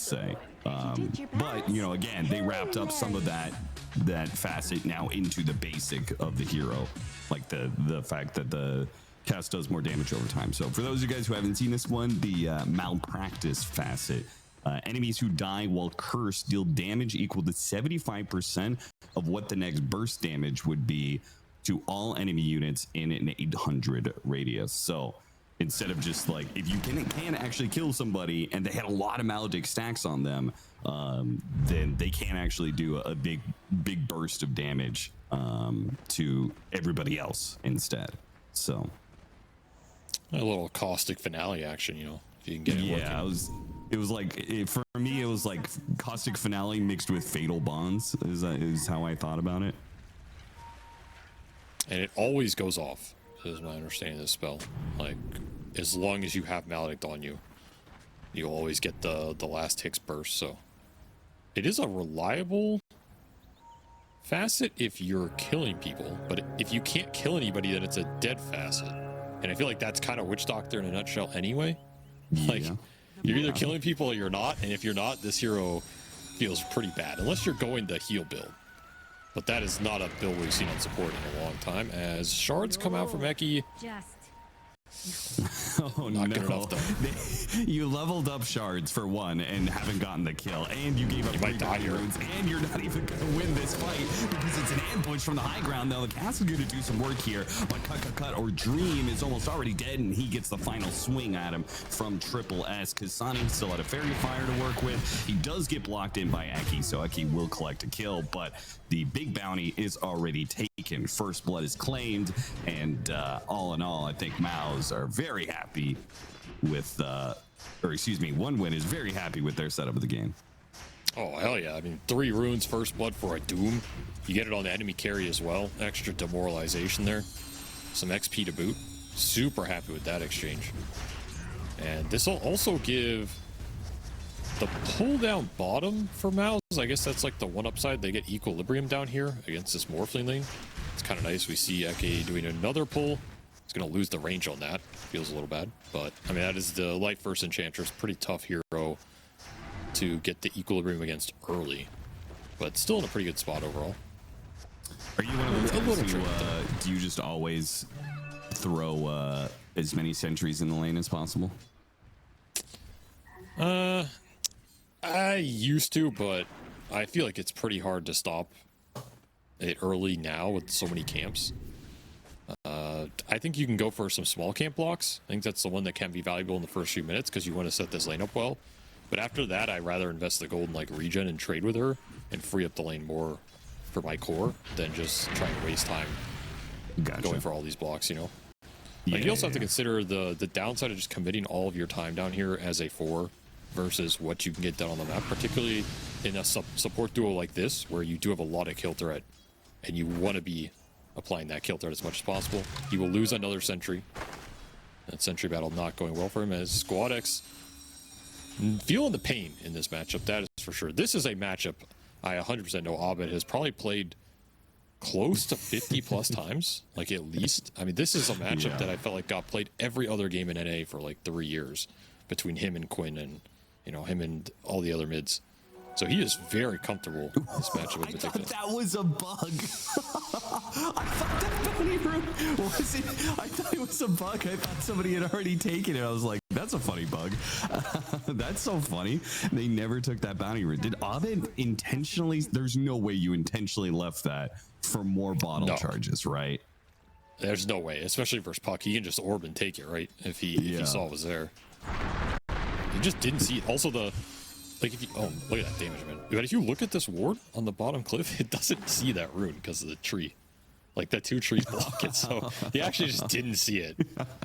say. But you know, again, they wrapped up some of that facet now into the basic of the hero, like the fact that the cast does more damage over time. So for those of you guys who haven't seen this one, the malpractice facet, enemies who die while cursed deal damage equal to 75% of what the next burst damage would be to all enemy units in an 800 radius. So instead of just like, if you can actually kill somebody and they had a lot of maledict stacks on them, then they can actually do a big burst of damage to everybody else instead. So a little caustic finale action, you know, if you can get it working. Yeah, it was like, for me, it was like caustic finale mixed with fatal bonds is how I thought about it. And it always goes off, is my understanding of this spell. Like, as long as you have maledict on you, you'll always get the last Hicks burst. So it is a reliable facet if you're killing people, but if you can't kill anybody, then it's a dead facet. And I feel like that's kind of Witch Doctor in a nutshell anyway. Like, you're either killing people or you're not, and if you're not, this hero feels pretty bad, unless you're going the heal build. But that is not a build we've seen on support in a long time, as shards come out from Eki. Oh no, you leveled up shards for one and haven't gotten the kill, and you gave up 3 runes, and you're not even gonna win this fight because it's an ambush from the high ground. Now the cast is gonna do some work here, but cut or Dream is almost already dead, and he gets the final swing at him from Triple S. Kasani still had a Fairy Fire to work with. He does get blocked in by Eki, so Eki will collect a kill, but the big bounty is already taken. First blood is claimed, and all in all, I think MOUZ are very happy with, or excuse me, One Win is very happy with their setup of the game. Oh, hell yeah. I mean, 3 runes, first blood for a Doom. You get it on the enemy carry as well. Extra demoralization there. Some XP to boot. Super happy with that exchange. And this will also give the pull down bottom for MOUZ. I guess that's like the one upside. They get equilibrium down here against this Morphling lane. It's kind of nice. We see Eki doing another pull. He's going to lose the range on that. Feels a little bad. But, I mean, that is the Light First Enchantress. Pretty tough hero to get the equilibrium against early. But still in a pretty good spot overall. Are you one of the guys who, do you just always throw as many sentries in the lane as possible? I used to, but I feel like it's pretty hard to stop it early now with so many camps. I think you can go for some small camp blocks. I think that's the one that can be valuable in the first few minutes because you want to set this lane up well. But after that, I'd rather invest the gold in like regen and trade with her and free up the lane more for my core than just trying to waste time going for all these blocks, you know? Like, you also have to consider the downside of just committing all of your time down here as a 4 versus what you can get done on the map, particularly in a support duo like this, where you do have a lot of kill threat, and you want to be applying that kill threat as much as possible. He will lose another sentry. That sentry battle not going well for him, as Squad X feeling the pain in this matchup, that is for sure. This is a matchup I 100% know Abed has probably played close to 50 plus times, like at least. I mean, this is a matchup that I felt like got played every other game in NA for like 3 years between him and Quinn and, you know, him and all the other mids. So he is very comfortable in this matchup in particular. I thought that was a bug. I thought that bounty room was it. I thought it was a bug. I thought somebody had already taken it. I was like, that's a funny bug. That's so funny. They never took that bounty room. Did Abed intentionally? There's no way you intentionally left that for more bottle charges, right? There's no way, especially versus Puck. He can just orb and take it, right? If he saw it was there. He just didn't see it. Also, like, if you, oh, look at that damage, man. But if you look at this ward on the bottom cliff, it doesn't see that rune because of the tree. Like, the 2 trees block it, so he actually just didn't see it.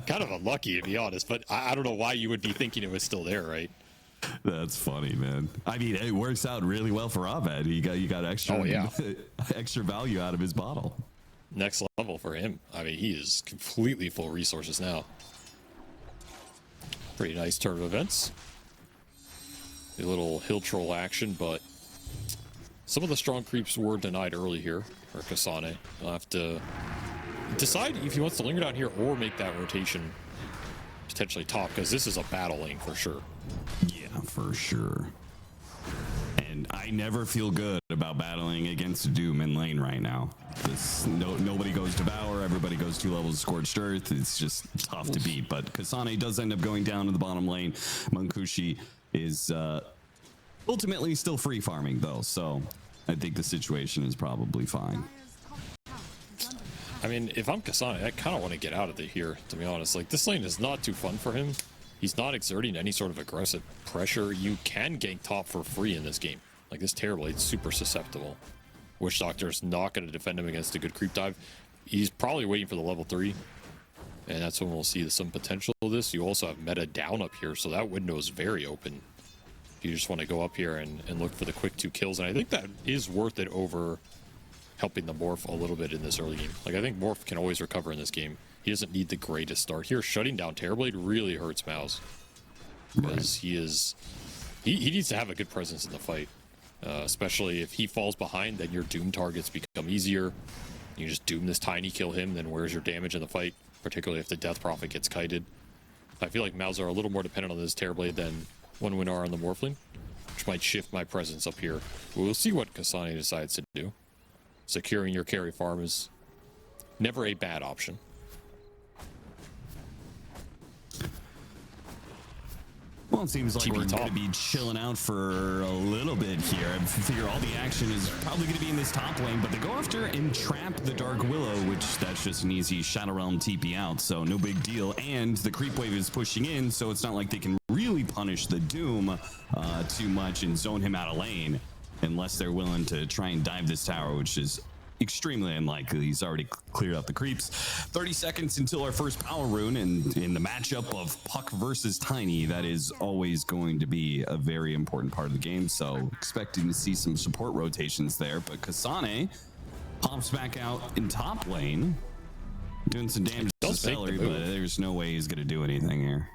Kind of unlucky, to be honest, but I don't know why you would be thinking it was still there, right? That's funny, man. I mean, it works out really well for Abed. You got extra, extra value out of his bottle. Next level for him. I mean, he is completely full resources now. Pretty nice turn of events. A little hill troll action, but some of the strong creeps were denied early here for Kasane. He'll have to decide if he wants to linger down here or make that rotation potentially top, because this is a battle lane for sure. Yeah, for sure. I never feel good about battling against Doom in lane right now. Nobody goes Devour, everybody goes 2 levels of Scorched Earth. It's just tough to beat. But Kasane does end up going down to the bottom lane. Munkushi is ultimately still free farming though, so I think the situation is probably fine. I mean, if I'm Kasane, I kind of want to get out of it here, to be honest. Like, this lane is not too fun for him. He's not exerting any sort of aggressive pressure. You can gank top for free in this game. Like, this Terrorblade's super susceptible. Witch Doctor's not going to defend him against a good creep dive. He's probably waiting for the level 3. And that's when we'll see some potential of this. You also have meta down up here, so that window is very open. If you just want to go up here and look for the quick 2 kills. And I think that is worth it over helping the Morph a little bit in this early game. Like, I think Morph can always recover in this game. He doesn't need the greatest start. Here, shutting down Terrorblade really hurts MOUZ. Because he needs to have a good presence in the fight. Especially if he falls behind, then your Doom targets become easier. You just Doom this tiny, kill him, then where's your damage in the fight? Particularly if the Death Prophet gets kited. I feel like MOUZ are a little more dependent on this Terrorblade than OneWin are on the Morphling, which might shift my presence up here. We'll see what Kasane decides to do. Securing your carry farm is never a bad option. Well, it seems like we're going to be chilling out for a little bit here. I figure all the action is probably going to be in this top lane, but they go after Entrap the Dark Willow, which that's just an easy Shadow Realm TP out, so no big deal. And the creep wave is pushing in, so it's not like they can really punish the Doom too much and zone him out of lane unless they're willing to try and dive this tower, which is extremely unlikely. He's already cleared out the creeps. 30 seconds until our first power rune, and in the matchup of Puck versus Tiny, that is always going to be a very important part of the game, so expecting to see some support rotations there. But Kasane pops back out in top lane, doing some damage to Celery, but there's no way he's going to do anything here.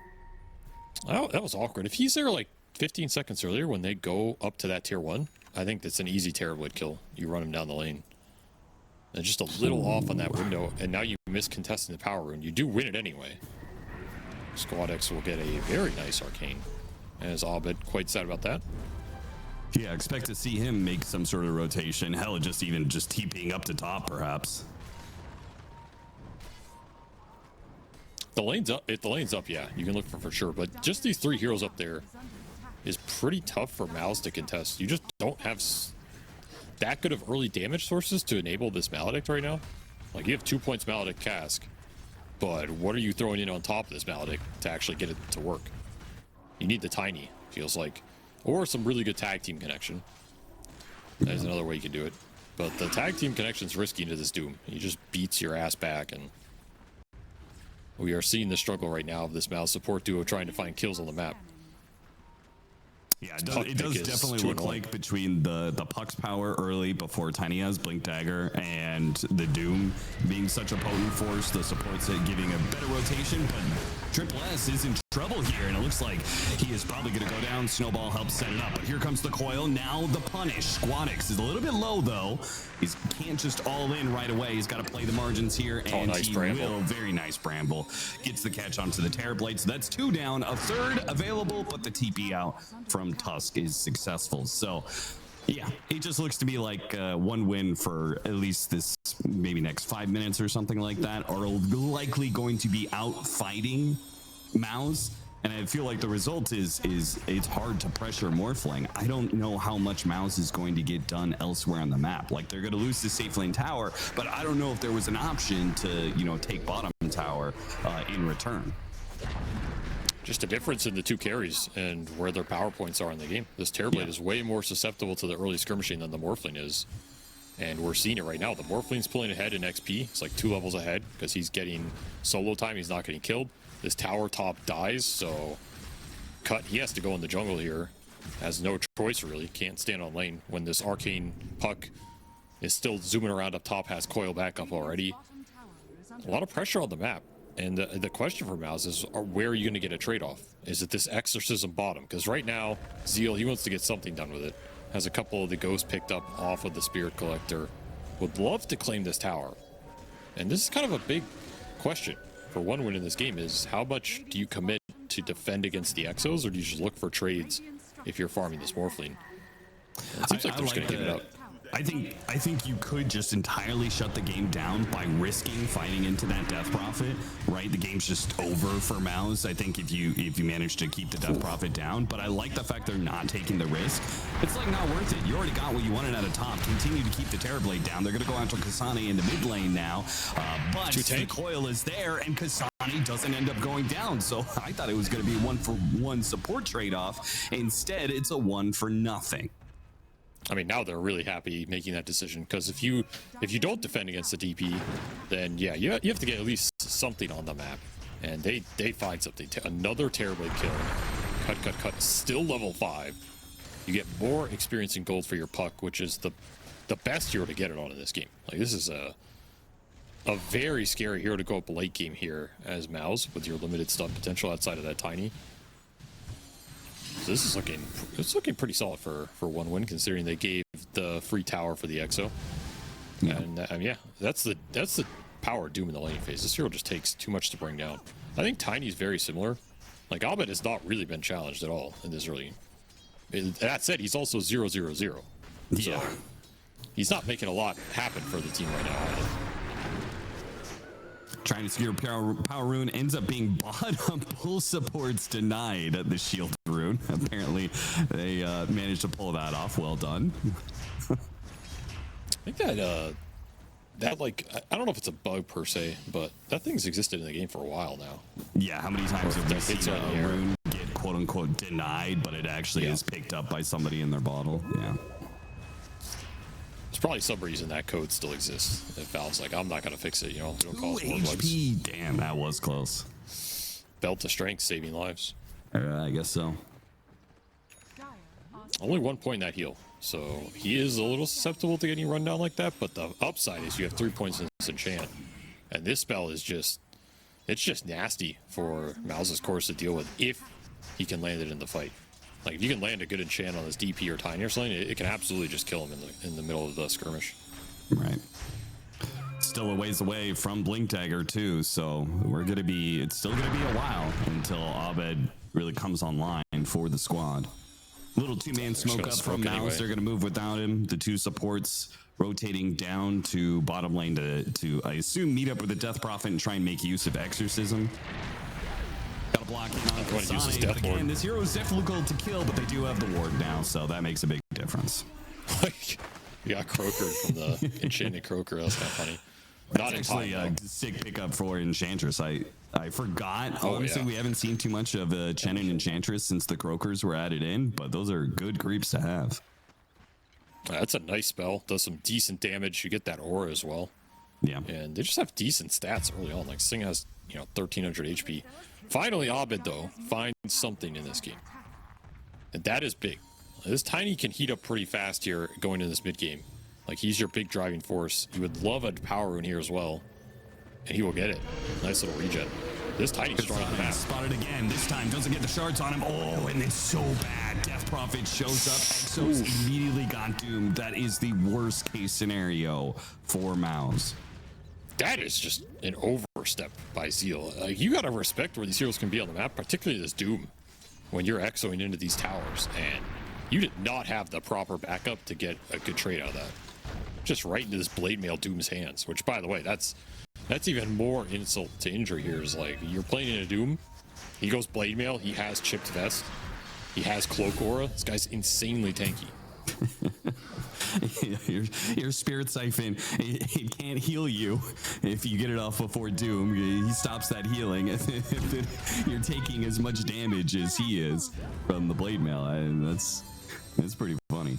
Oh, that was awkward. If he's there like 15 seconds earlier when they go up to that tier 1, I think that's an easy Terrorblade kill. You run him down the lane. And just a little off on that window, and now you miss contesting the power rune. You do win it anyway. Squad X will get a very nice arcane. As Abed quite sad about that. Yeah, expect to see him make some sort of rotation. Hell, just TPing up to top, perhaps. The lane's up. If the lane's up, yeah, you can look for sure. But just these 3 heroes up there is pretty tough for MOUZ to contest. You just don't have that good of early damage sources to enable this Maledict right now. Like, you have 2 points Maledict cask, but what are you throwing in on top of this Maledict to actually get it to work? You need the Tiny, feels like, or some really good tag team connection. That is another way you can do it. But the tag team connection is risky into this Doom. He just beats your ass back, and we are seeing the struggle right now of this MOUZ support duo trying to find kills on the map. Yeah, it does definitely look like between the Puck's power early before Tiny has Blink Dagger and the Doom being such a potent force, the support's giving a better rotation, but Triple S is in trouble here, and it looks like he is probably going to go down. Snowball helps set it up, but here comes the coil. Now the punish. Squadix is a little bit low, though. He can't just all in right away. He's got to play the margins here, and nice he Bramble. will. Very nice Bramble. Gets the catch onto the Terrorblade, so that's 2 down. A third available, but the TP out from Tusk is successful. So yeah, it just looks to be like one win for at least this maybe next 5 minutes or something like that, are likely going to be out fighting MOUZ. And I feel like the result is it's hard to pressure Morphling. I don't know how much MOUZ is going to get done elsewhere on the map. Like, they're going to lose the safe lane tower, but I don't know if there was an option to, you know, take bottom tower in return. Just a difference in the 2 carries and where their power points are in the game. This Terrorblade is way more susceptible to the early skirmishing than the Morphling is. And we're seeing it right now. The Morphling's pulling ahead in XP. It's like 2 levels ahead because he's getting solo time. He's not getting killed. This tower top dies, so he has to go in the jungle here. Has no choice, really. Can't stand on lane when this arcane Puck is still zooming around up top, has coil back up already. A lot of pressure on the map. And the question for MOUZ is, where are you going to get a trade-off? Is it this Exorcism bottom? Because right now, Zeal, he wants to get something done with it. Has a couple of the ghosts picked up off of the Spirit Collector. Would love to claim this tower. And this is kind of a big question for OneWin in this game, is how much do you commit to defend against the Exos, or do you just look for trades if you're farming this Morphling? It seems like they're just like gonna give it up. I think you could just entirely shut the game down by risking fighting into that Death Prophet, right? The game's just over for MOUZ. I think if you manage to keep the Death Prophet down, but I like the fact they're not taking the risk. It's like not worth it. You already got what you wanted at a top. Continue to keep the Terrorblade down. They're gonna go after Kasane in the mid lane now, but the coil is there and Kasane doesn't end up going down. So I thought it was gonna be 1-for-1 support trade-off. Instead, it's a 1 for nothing. I mean, now they're really happy making that decision, because if you don't defend against the DP, then yeah, you have to get at least something on the map, and they find something. Another Terrorblade kill, cut, still level 5. You get more experience in gold for your puck, which is the best hero to get it on in this game. Like, this is a very scary hero to go up late game here as MOUZ with your limited stun potential outside of that tiny. So this is looking pretty solid for one win, considering they gave the free tower for the EXO. Yeah. And yeah, that's the power of Doom in the laning phase. This hero just takes too much to bring down. I think Tiny's very similar. Like, Abed has not really been challenged at all in this early. That said, he's also 0-0-0. Yeah. So he's not making a lot happen for the team right now either. Trying to secure power rune ends up being bottom. Pull supports denied at the shield rune. Apparently they managed to pull that off. Well done. I think that like, I don't know if it's a bug per se, but that thing's existed in the game for a while now. Yeah, how many times have we seen a rune get quote unquote denied, but it actually is picked up by somebody in their bottle? Yeah. There's probably some reason that code still exists. If Valve's like, I'm not gonna fix it, you know, it'll cause more bugs. Damn, that was close. Belt to strength, saving lives. I guess so. Only 1 point in that heal, so he is a little susceptible to getting run down like that, but the upside is you have 3 points in this enchant. And this spell is just, it's just nasty for MOUZ's course to deal with if he can land it in the fight. Like, if you can land a good enchant on this DP or Tiny or something, it can absolutely just kill him in the middle of the skirmish. Right. Still a ways away from Blink Dagger too, so it's still gonna be a while until Abed really comes online for the squad. Little two-man smoke up from MOUZ. Anyway. They're gonna move without him. The two supports rotating down to bottom lane to I assume meet up with the Death Prophet and try and make use of Exorcism. Got a block in on Kasane, but again, this hero is difficult to kill, but they do have the ward now, so that makes a big difference. You got Croaker from the Enchanted Croaker. That's kind of funny. That's actually a sick pickup for Enchantress. I forgot. Honestly, we haven't seen too much of Chen and Enchantress since the Croakers were added in, but those are good creeps to have. That's a nice spell. Does some decent damage. You get that aura as well. Yeah. And they just have decent stats early on. Like, Sing has, 1,300 HP. Finally, Abed, though, finds something in this game. And that is big. This Tiny can heat up pretty fast here going into this mid game. Like, he's your big driving force. You would love a power rune here as well. And he will get it. Nice little regen. This Tiny's strong on the map. Spotted again. This time doesn't get the shards on him. Oh, and it's so bad. Death Prophet shows up. Exos immediately got doomed. That is the worst case scenario for MOUZ. That is just an overstep by Zeal. Like, you gotta respect where these heroes can be on the map, particularly this Doom, when you're exoing into these towers, and you did not have the proper backup to get a good trade out of that. Just right into this Blade Mail Doom's hands, which, by the way, that's even more insult to injury here. Is like, you're playing in a Doom, he goes Blade Mail, he has Chipped Vest, he has Cloak Aura. This guy's insanely tanky. your Spirit Siphon, it can't heal you if you get it off before Doom. He stops that healing if you're taking as much damage as he is from the Blade Mail. That's pretty funny.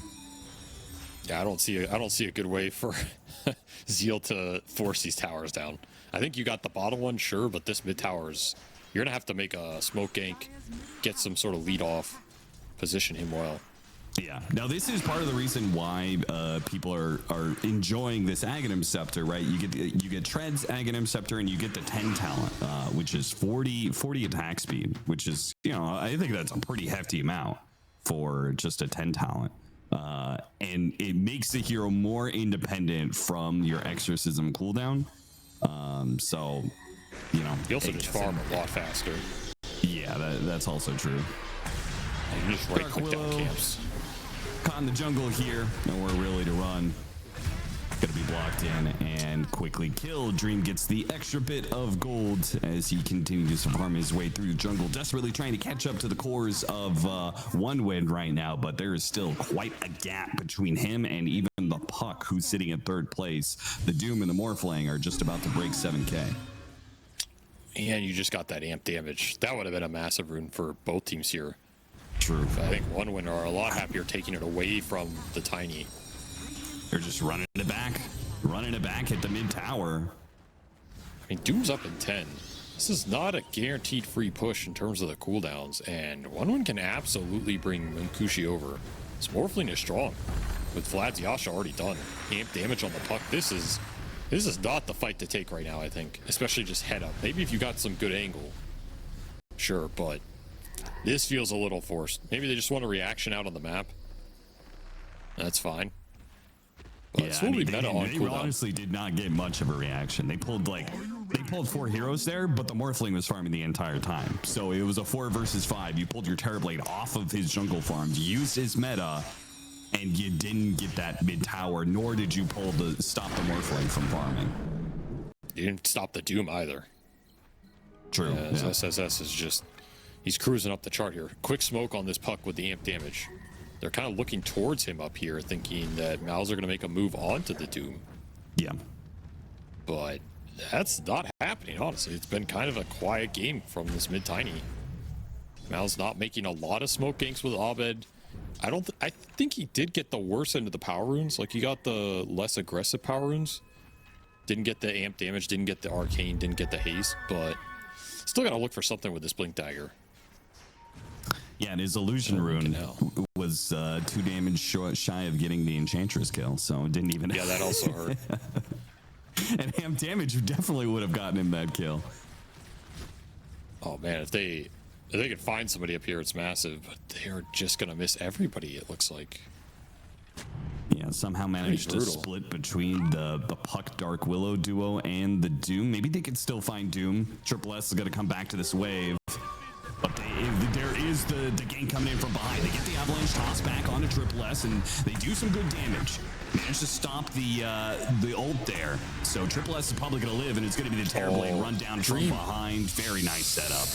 Yeah, I don't see a good way for Zeal to force these towers down. I think you got the bottom one, sure, but this mid towers, you're gonna have to make a smoke gank, get some sort of lead off, position him well. Yeah. Now this is part of the reason why people are enjoying this Aghanim Scepter, right? You get Tread's Aghanim Scepter and you get the 10 talent, which is 40 attack speed, which is, I think that's a pretty hefty amount for just a 10 talent. And it makes the hero more independent from your Exorcism cooldown. So, you also just farm a lot faster. Yeah, that's also true. You just right click down camps. Caught in the jungle here. Nowhere really to run. Gonna be blocked in and quickly killed. Dream gets the extra bit of gold as he continues to farm his way through the jungle, desperately trying to catch up to the cores of OneWin right now, but there is still quite a gap between him and even the Puck, who's sitting in third place. The Doom and the Morphling are just about to break 7K. And you just got that amp damage. That would have been a massive rune for both teams here. True. I think OneWin are a lot happier taking it away from the Tiny. They're just running it back at the mid tower. I mean, Doom's up in 10. This is not a guaranteed free push in terms of the cooldowns, and OneWin can absolutely bring Munkushi over. This Morphling is strong, with Vlad's Yasha already done. Amp damage on the Puck. This is not the fight to take right now, I think. Especially just head up. Maybe if you got some good angle. Sure, but this feels a little forced. Maybe they just want a reaction out on the map. That's fine. But Yeah, I mean, they honestly did not get much of a reaction. They pulled 4 heroes there, but the Morphling was farming the entire time. So it was a 4 versus 5. You pulled your Terrorblade off of his jungle farms, used his meta, and you didn't get that mid tower, nor did you stop the Morphling from farming. You didn't stop the Doom either. True. Yeah. SSS is just, he's cruising up the chart here. Quick smoke on this Puck with the amp damage. They're kind of looking towards him up here, thinking that MOUZ are going to make a move onto the Doom. Yeah. But that's not happening, honestly. It's been kind of a quiet game from this mid-tiny. MOUZ not making a lot of smoke ganks with Abed. I think he did get the worst end of the power runes. Like, he got the less aggressive power runes. Didn't get the amp damage, didn't get the arcane, didn't get the haste, but still got to look for something with this blink dagger. Yeah, and his illusion rune was 2 damage shy of getting the Enchantress kill, so it didn't even. Yeah, that also hurt. And amp damage definitely would have gotten him that kill. Oh man, if they could find somebody up here, it's massive. But they are just gonna miss everybody. It looks like. Yeah, somehow managed to split between the Puck Dark Willow duo and the Doom. Maybe they could still find Doom. Triple S is gonna come back to this wave. But there is the gank coming in from behind. They get the avalanche toss back onto Triple S, and they do some good damage. Manage to stop the ult there. So Triple S is probably going to live, and it's going to be the Terrorblade run down from behind. Very nice setup.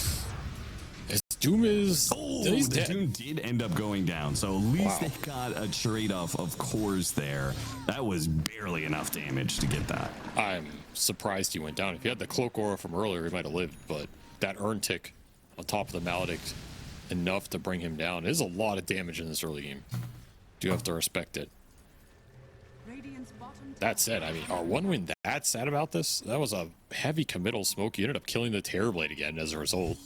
His Doom is... the Doom did end up going down. So at least they got a trade-off of cores there. That was barely enough damage to get that. I'm surprised he went down. If he had the Cloak Aura from earlier, he might have lived, but that Urn Tick on top of the Maledict enough to bring him down. There's a lot of damage in this early game. Do have to respect it. That said, I mean, are OneWin that sad about this? That was a heavy committal smoke. You ended up killing the Terrorblade again as a result.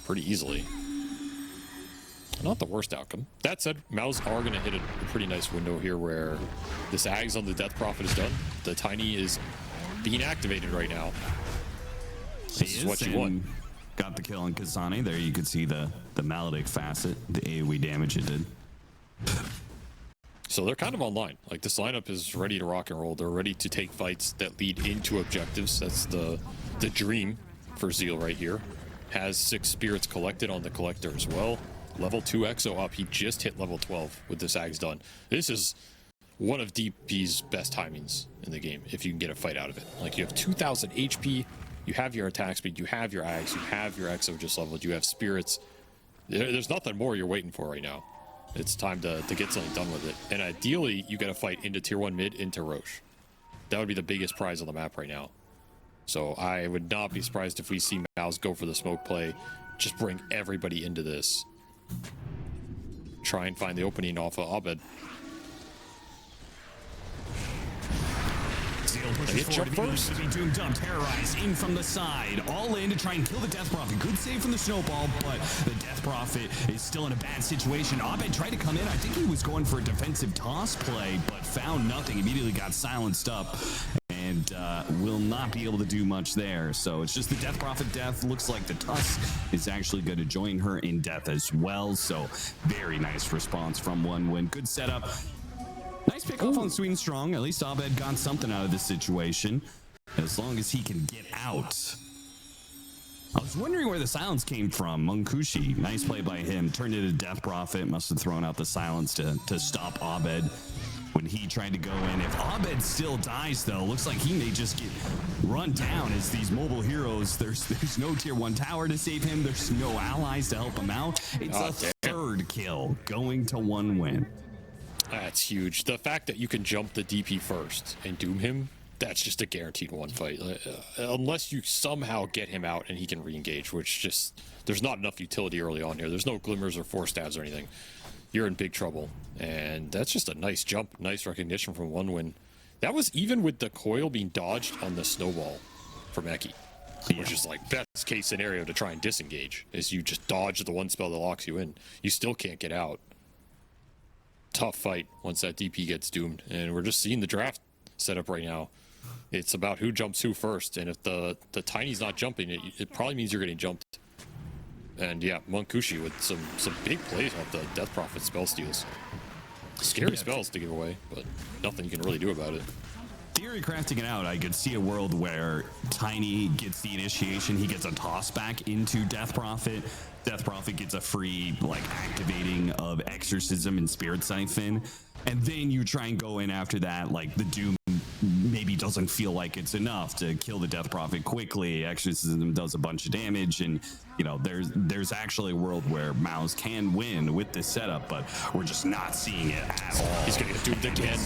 Pretty easily. Not the worst outcome. That said, MOUZ are going to hit a pretty nice window here where this Ags on the Death Prophet is done. The Tiny is being activated right now. This is what you want. Got the kill on Kasane. There you could see the Maledict facet, the AoE damage it did. So they're kind of online. Like, this lineup is ready to rock and roll. They're ready to take fights that lead into objectives. That's the dream for Zeal right here. Has 6 spirits collected on the collector as well. Level 2 Exo up. He just hit level 12 with this Ags done. This is one of DP's best timings in the game, if you can get a fight out of it. Like, you have 2,000 HP. You have your attack speed, you have your Ags, you have your Exo just leveled, you have spirits. There's nothing more you're waiting for right now. It's time to get something done with it. And ideally, you got to fight into tier 1 mid, into Roche. That would be the biggest prize on the map right now. So I would not be surprised if we see MOUZ go for the smoke play, just bring everybody into this. Try and find the opening off of Abed. Pushes forward first. Doom Dump, terrorize in from the side, all in to try and kill the Death Prophet. Good save from the snowball, but the Death Prophet is still in a bad situation. Abed tried to come in. I think he was going for a defensive toss play, but found nothing. Immediately got silenced up and will not be able to do much there. So it's just the Death Prophet death. Looks like the Tusk is actually going to join her in death as well. So very nice response from OneWin. Good setup. Nice pick off on Sweet and Strong. At least Abed got something out of this situation. As long as he can get out. I was wondering where the silence came from. Munkushi, nice play by him. Turned it to Death Prophet. Must have thrown out the silence to stop Abed when he tried to go in. If Abed still dies, though, looks like he may just get run down as these mobile heroes. There's no tier 1 tower to save him. There's no allies to help him out. It's a third kill going to 1 win. That's huge. The fact that you can jump the DP first and doom him, that's just a guaranteed 1 fight. Unless you somehow get him out and he can re-engage, which just, there's not enough utility early on here. There's no glimmers or 4 stabs or anything. You're in big trouble. And that's just a nice jump, nice recognition from 1 win. That was even with the coil being dodged on the snowball from Eki, which is like best case scenario to try and disengage, is you just dodge the 1 spell that locks you in. You still can't get out. Tough fight once that DP gets doomed. And we're just seeing the draft set up right now. It's about who jumps who first, and if the Tiny's not jumping, it probably means you're getting jumped. And yeah, Munkushi with some big plays off the Death Prophet spell steals. Scary spells to give away, but nothing you can really do about it. Theory crafting it out, I could see a world where Tiny gets the initiation, he gets a toss back into Death Prophet. Death Prophet gets a free like activating of Exorcism and Spirit Siphon, and then you try and go in after that. Like the Doom maybe doesn't feel like it's enough to kill the Death Prophet quickly. Exorcism does a bunch of damage, and you know there's actually a world where MOUZ can win with this setup, but we're just not seeing it at all. He's gonna get doomed again.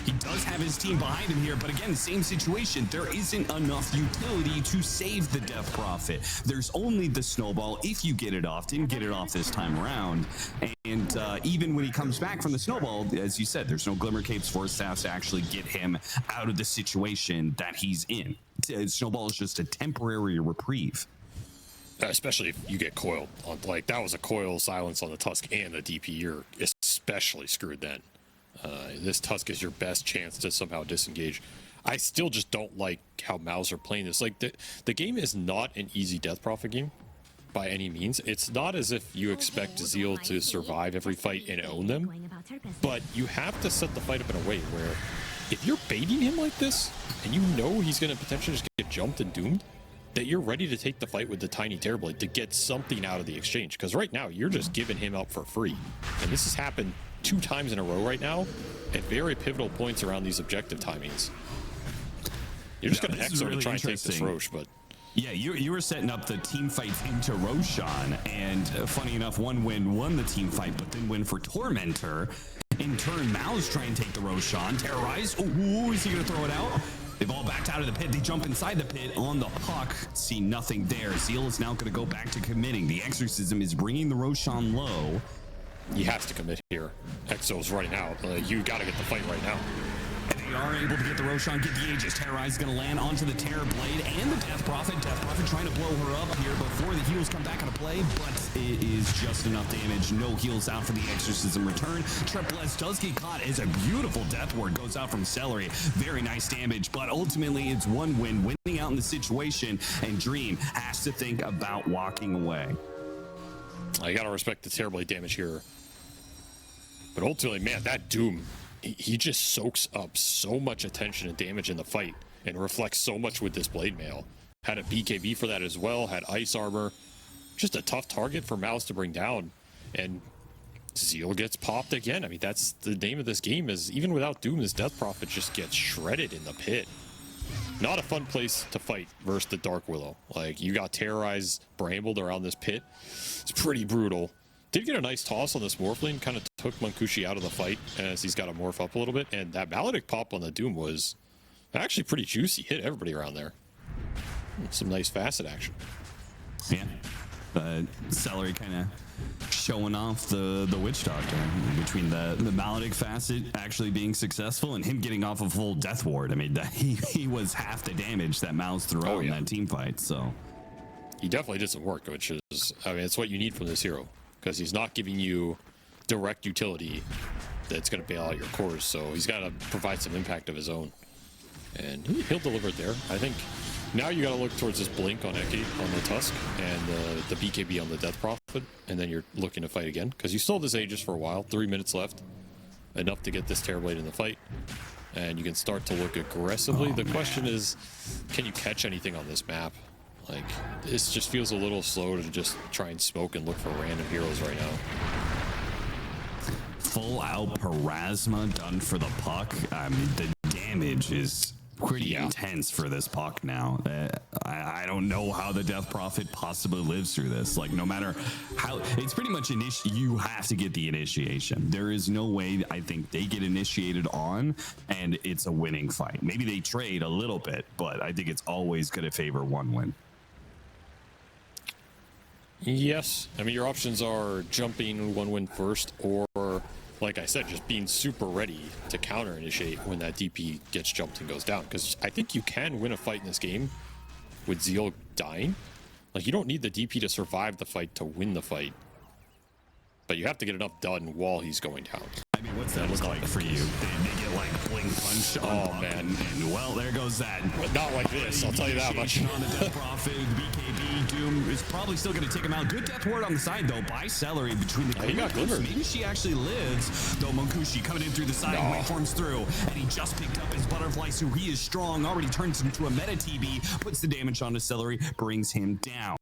He does have his team behind him here, but again, same situation. There isn't enough utility to save the Death Prophet. There's only the snowball if you get it off. Didn't get it off this time around. And even when he comes back from the snowball, as you said, there's no Glimmer Capes, Force Staffs to actually get him out of the situation that he's in. Snowball is just a temporary reprieve. Especially if you get coiled. Like, that was a coil silence on the Tusk and the DP. You're especially screwed then. This Tusk is your best chance to somehow disengage. I still just don't like how MOUZ are playing this. Like, the game is not an easy Death Prophet game by any means. It's not as if you expect Zeal to survive every fight and own them, but you have to set the fight up in a way where if you're baiting him like this, and you know he's going to potentially just get jumped and doomed, that you're ready to take the fight with the Tiny Terrorblade to get something out of the exchange. Because right now, you're just giving him up for free. And this has happened 2 times in a row right now at very pivotal points around these objective timings. You're just going to Exo really to try and take this Roche, but... Yeah, you were setting up the team fights into Roshan, and funny enough, 1 win won the team fight, but then win for Tormentor. In turn, MOUZ try and take the Roshan. Terrorize. Ooh, is he going to throw it out? They've all backed out of the pit. They jump inside the pit on the puck. See nothing there. Zeal is now going to go back to committing. The Exorcism is bringing the Roshan low. He has to commit here. Exo's running out. You got to get the fight right now. And they are able to get the Roshan, get the Aegis. Terrorize is going to land onto the Terror Blade and the Death Prophet. Death Prophet trying to blow her up here before the heals come back into play, but it is just enough damage. No heals out for the Exorcism return. Triplets does get caught as a beautiful Death Ward goes out from Celery. Very nice damage, but ultimately it's 1 win, winning out in the situation, and Dream has to think about walking away. I got to respect the Terrorblade damage here. But ultimately, man, that Doom, he just soaks up so much attention and damage in the fight and reflects so much with this Blade Mail. Had a BKB for that as well, had Ice Armor. Just a tough target for MOUZ to bring down. And Zeal gets popped again. I mean, that's the name of this game, is even without Doom, this Death Prophet just gets shredded in the pit. Not a fun place to fight versus the Dark Willow. Like, you got terrorized, brambled around this pit. It's pretty brutal. Did get a nice toss on this Morphling, kind of took Munkushi out of the fight as he's got to morph up a little bit. And that Maledict pop on the Doom was actually pretty juicy. Hit everybody around there. Some nice facet action. Yeah. Celery kind of showing off the Witch Doctor between the Maledict facet actually being successful and him getting off a full Death Ward. I mean, he was half the damage that MOUZ threw out in that team fight, so. He definitely did some work, which is, I mean, it's what you need from this hero. Because he's not giving you direct utility that's going to bail out your cores, so he's got to provide some impact of his own. And he'll deliver it there. I think now you got to look towards this Blink on Eki on the Tusk and the BKB on the Death Prophet, and then you're looking to fight again. Because you still have this Aegis for a while, 3 minutes left. Enough to get this Terrorblade in the fight. And you can start to look aggressively. The question is, can you catch anything on this map? Like, this just feels a little slow to just try and smoke and look for random heroes right now. Full out Parasma done for the puck. I mean, the damage is pretty intense for this puck now. I don't know how the Death Prophet possibly lives through this. Like, no matter how, it's pretty much you have to get the initiation. There is no way I think they get initiated on and it's a winning fight. Maybe they trade a little bit, but I think it's always going to favor one win. Yes. I mean, your options are jumping one win first, or, like I said, just being super ready to counter initiate when that DP gets jumped and goes down. Because I think you can win a fight in this game with Zeal dying. Like, you don't need the DP to survive the fight to win the fight. But you have to get enough done while he's going down. I mean, what's that look like for you? They get like blink punch on man. And well, there goes that. But not like this, I'll tell you that much. On the Death Prophet, BKB, Doom is probably still going to take him out. Good death ward on the side, though, by Celery between the he got glimmered. Maybe she actually lives, though. Monkushi coming in through the side, waveforms through, and he just picked up his Butterfly, so he is strong, already turns into a meta TB, puts the damage onto Celery, brings him down.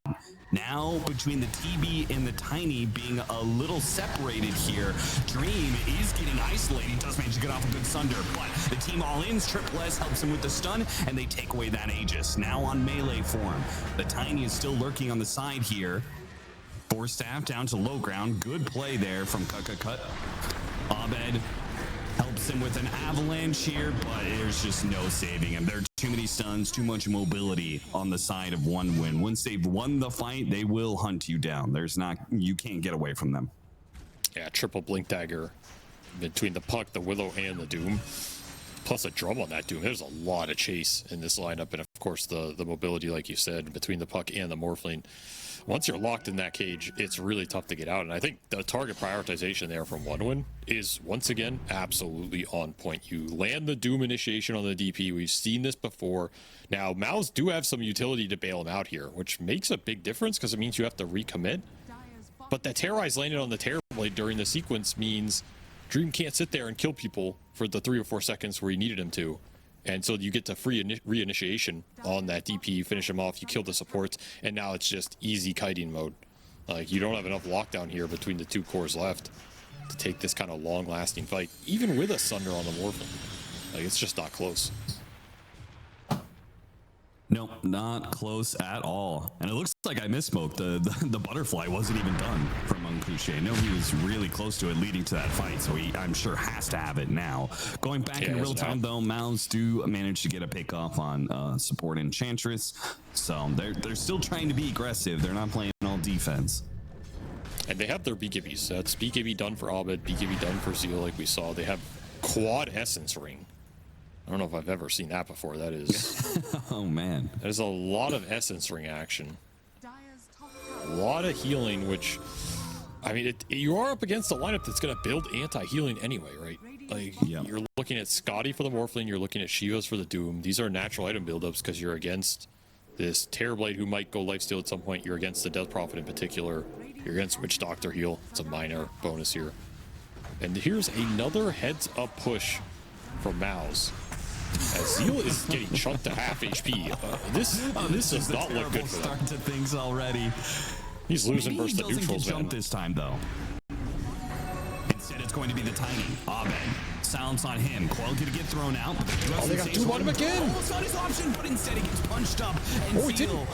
Now, between the TB and the Tiny being a little separated here, Dream is getting isolated. He does manage to get off a good Sunder, but the team all-ins, Triple S helps him with the stun, and they take away that Aegis. Now on melee form, the Tiny is still lurking on the side here. Force Staff down to low ground. Good play there from Cut. Abed helps him with an avalanche here, but there's just no saving him. There are too many stuns, too much mobility on the side of one win. Once they've won the fight, they will hunt you down. You can't get away from them. Yeah, triple blink dagger between the puck, the Willow, and the Doom. Plus a drum on that Doom. There's a lot of chase in this lineup, and of course the mobility, like you said, between the puck and the Morphling. Once you're locked in that cage, it's really tough to get out. And I think the target prioritization there from one win is, once again, absolutely on point. You land the Doom initiation on the DP. We've seen this before. Now, MOUZ do have some utility to bail him out here, which makes a big difference because it means you have to recommit. But that Terrorize landed on the Terrorblade during the sequence means Dream can't sit there and kill people for the 3 or 4 seconds where he needed him to. And so you get to free reinitiation on that DP, you finish him off, you kill the supports, and now it's just easy kiting mode. Like, you don't have enough lockdown here between the two cores left to take this kind of long-lasting fight, even with a Sunder on the Morphling. Like, it's just not close. Nope, not close at all. And it looks like I misspoke. The Butterfly wasn't even done from Monkushi. I know he was really close to it leading to that fight, so he, I'm sure, has to have it now. Going back in real time, though, MOUZ do manage to get a pick off on support Enchantress. So they're still trying to be aggressive. They're not playing all defense. And they have their BKBs. That's BKB done for Abed, BKB done for Zeal, like we saw. They have quad Essence Ring. I don't know if I've ever seen that before. That is... oh, man. There's a lot of Essence Ring action. A lot of healing, which... I mean, you are up against a lineup that's going to build anti-healing anyway, right? Like, you're looking at Scotty for the Morphling, you're looking at Shivas for the Doom. These are natural item buildups because you're against this Terrorblade who might go lifesteal at some point. You're against the Death Prophet in particular. You're against Witch Doctor heal. It's a minor bonus here. And here's another heads-up push from MOUZ. As Zeal is getting chunked to half HP. This does not look good for them. Start to things already. He's losing versus the neutrals, man. Jump this time, though. Instead, it's going to be the Tiny. Abed. Silence on him. Quell gonna get thrown out. But they got Doom on him again. Almost on his option, but instead he gets punched up. And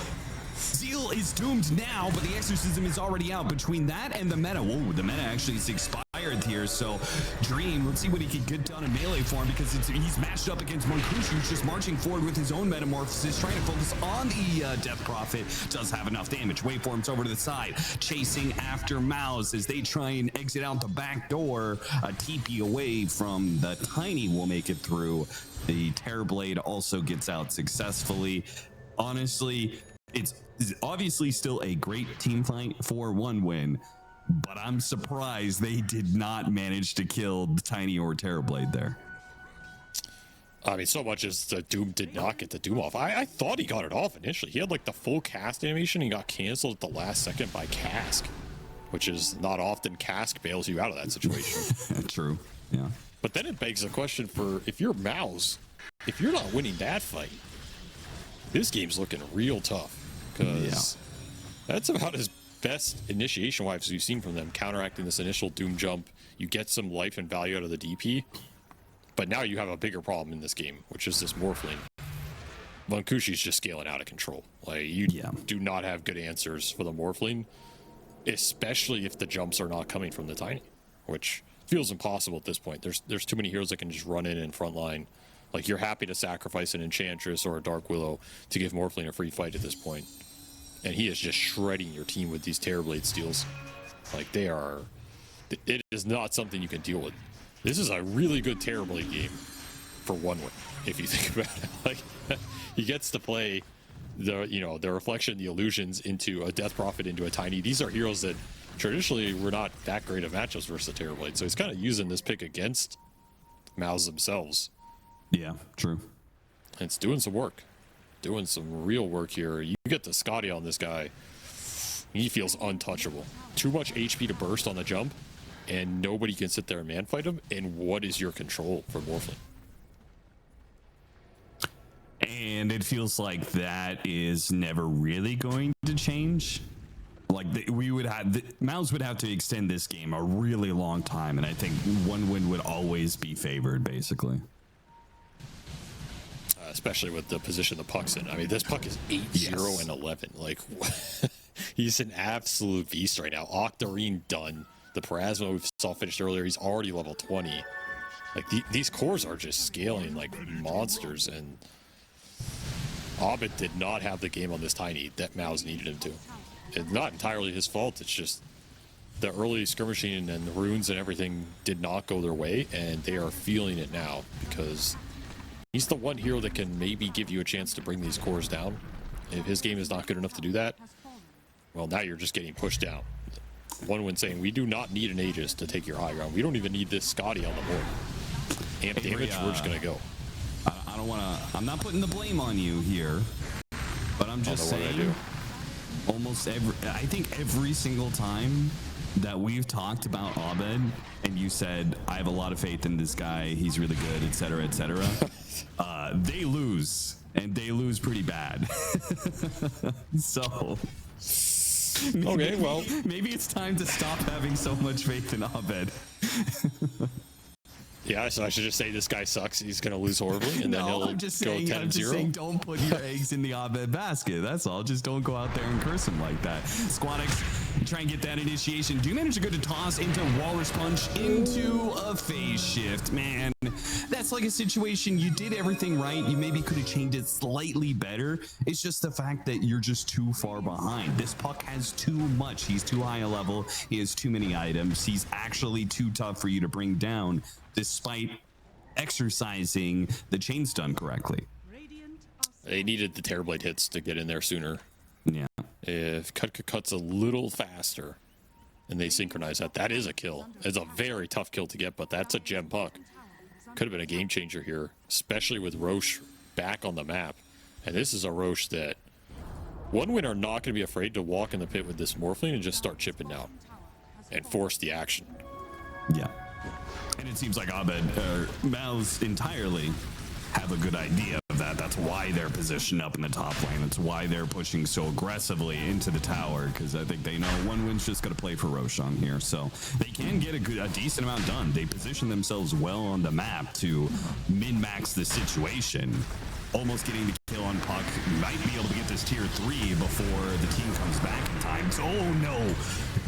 Zeal is doomed now, but the exorcism is already out. Between that and the meta, whoa, the meta actually is expired here. So Dream, let's see what he can get done in melee form, because he's matched up against Monkushi, who's just marching forward with his own metamorphosis, trying to focus on the Death Prophet. Does have enough damage. Waveforms over to the side, chasing after MOUZ as they try and exit out the back door. A TP away from the Tiny will make it through. The Terrorblade also gets out successfully. Honestly, it's obviously still a great team fight for one win, but I'm surprised they did not manage to kill the Tiny or Terrorblade there. I mean, so much as the Doom did not get the Doom off. I thought he got it off initially. He had like the full cast animation. He got canceled at the last second by Cask, which is not often. Cask bails you out of that situation. True, yeah. But then it begs the question for, if you're MOUZ, if you're not winning that fight, this game's looking real tough. because that's about as best initiation wise you've seen from them, counteracting this initial doom jump. You get some life and value out of the DP, but now you have a bigger problem in this game, which is this Morphling. Vankushi's just scaling out of control. Like, you do not have good answers for the Morphling, especially if the jumps are not coming from the Tiny, which feels impossible at this point. There's too many heroes that can just run in front line. Like, you're happy to sacrifice an Enchantress or a Dark Willow to give Morphling a free fight at this point. And he is just shredding your team with these Terrorblade steals. Like, it is not something you can deal with. This is a really good Terrorblade game for 1 win, if you think about it. Like, he gets to play the reflection, the illusions into a Death Prophet, into a Tiny. These are heroes that traditionally were not that great of matchups versus the Terrorblade. So he's kind of using this pick against MOUZ themselves. Yeah, true. And it's doing some work. Doing some real work here. You get the Scotty on this guy. He feels untouchable. Too much HP to burst on the jump, and nobody can sit there and man fight him. And what is your control for Morphling? And it feels like that is never really going to change. Like, MOUZ would have to extend this game a really long time, and I think 1 win would always be favored, basically. Especially with the position the puck's in. I mean, this puck is 8-0 and 11. Like, he's an absolute beast right now. Octarine done. The Parasma we saw finished earlier, he's already level 20. Like, these cores are just scaling like monsters, and Abed did not have the game on this Tiny that MOUZ needed him to. It's not entirely his fault. It's just the early skirmishing and the runes and everything did not go their way, and they are feeling it now because he's the one hero that can maybe give you a chance to bring these cores down. If his game is not good enough to do that, well, now you're just getting pushed down. 1 win saying, we do not need an Aegis to take your high ground. We don't even need this Scotty on the board. Amp damage, we're just going to go. I don't want to... I'm not putting the blame on you here, but I'm just saying... Almost I think every single time that we've talked about Abed, and you said, I have a lot of faith in this guy, he's really good, etc., etc., they lose, and they lose pretty bad. So okay, well, maybe it's time to stop having so much faith in Abed. Yeah, so I should just say this guy sucks. He's going to lose horribly, and then he'll I'm just go saying, 10-0. I'm just saying, don't put your eggs in the Abed basket. That's all. Just don't go out there and curse him like that. Squadix, try and get that initiation. Do you manage to go to toss into Walrus Punch into a phase shift? Man, that's like a situation. You did everything right. You maybe could have changed it slightly better. It's just the fact that you're just too far behind. This puck has too much. He's too high a level. He has too many items. He's actually too tough for you to bring down, despite exercising the chain stun correctly. They needed the Terrorblade hits to get in there sooner. Yeah. If cuts a little faster and they synchronize that is a kill. It's a very tough kill to get, but that's a gem puck. Could have been a game changer here, especially with Roche back on the map. And this is a Roche that 1 win are not going to be afraid to walk in the pit with this Morphling and just start chipping down and force the action. Yeah. And it seems like Abed or MOUZ entirely have a good idea of that. That's why they're positioned up in the top lane. That's why they're pushing so aggressively into the tower, because I think they know 1 win's just going to play for Roshan here. So they can get a decent amount done. They position themselves well on the map to min-max the situation. Almost getting the kill on puck. Might be able to get this tier 3 before the team comes back in time. So, oh no.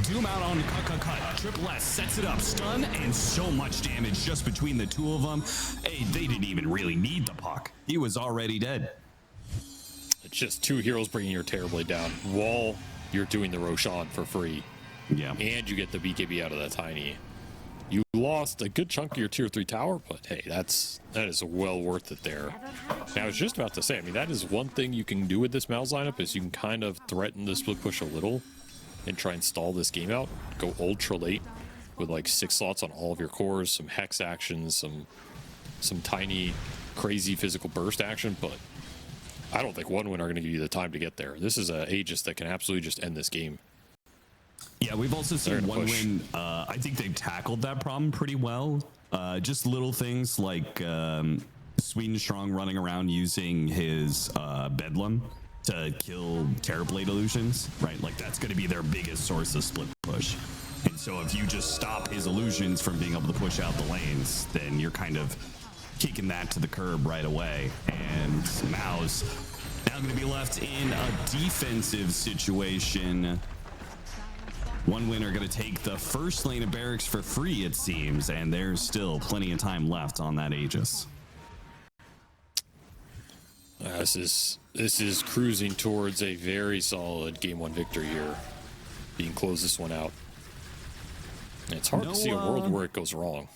Doom out on cut. Triple S sets it up. Stun and so much damage just between the two of them. Hey, they didn't even really need the puck. He was already dead. It's just 2 heroes bringing your Terrorblade down while you're doing the Roshan for free. Yeah. And you get the BKB out of that Tiny. You lost a good chunk of your tier 3 tower, but hey, that is well worth it there. Now, I was just about to say, I mean, that is one thing you can do with this MOUZ lineup, is you can kind of threaten the split push a little and try and stall this game out. Go ultra late with like 6 slots on all of your cores, some hex actions, some tiny, crazy physical burst action, but I don't think 1 win are going to give you the time to get there. This is a Aegis that can absolutely just end this game. Yeah, we've also seen 1 win. I think they've tackled that problem pretty well. Just little things like Sweden Strong running around using his Bedlam to kill Terrorblade illusions, right? Like that's going to be their biggest source of split push. And so if you just stop his illusions from being able to push out the lanes, then you're kind of kicking that to the curb right away. And MOUZ now going to be left in a defensive situation. One winner going to take the first lane of barracks for free, it seems, and there's still plenty of time left on that Aegis. This is cruising towards a very solid game 1 victory here, being close this one out. And it's hard to see a world where it goes wrong.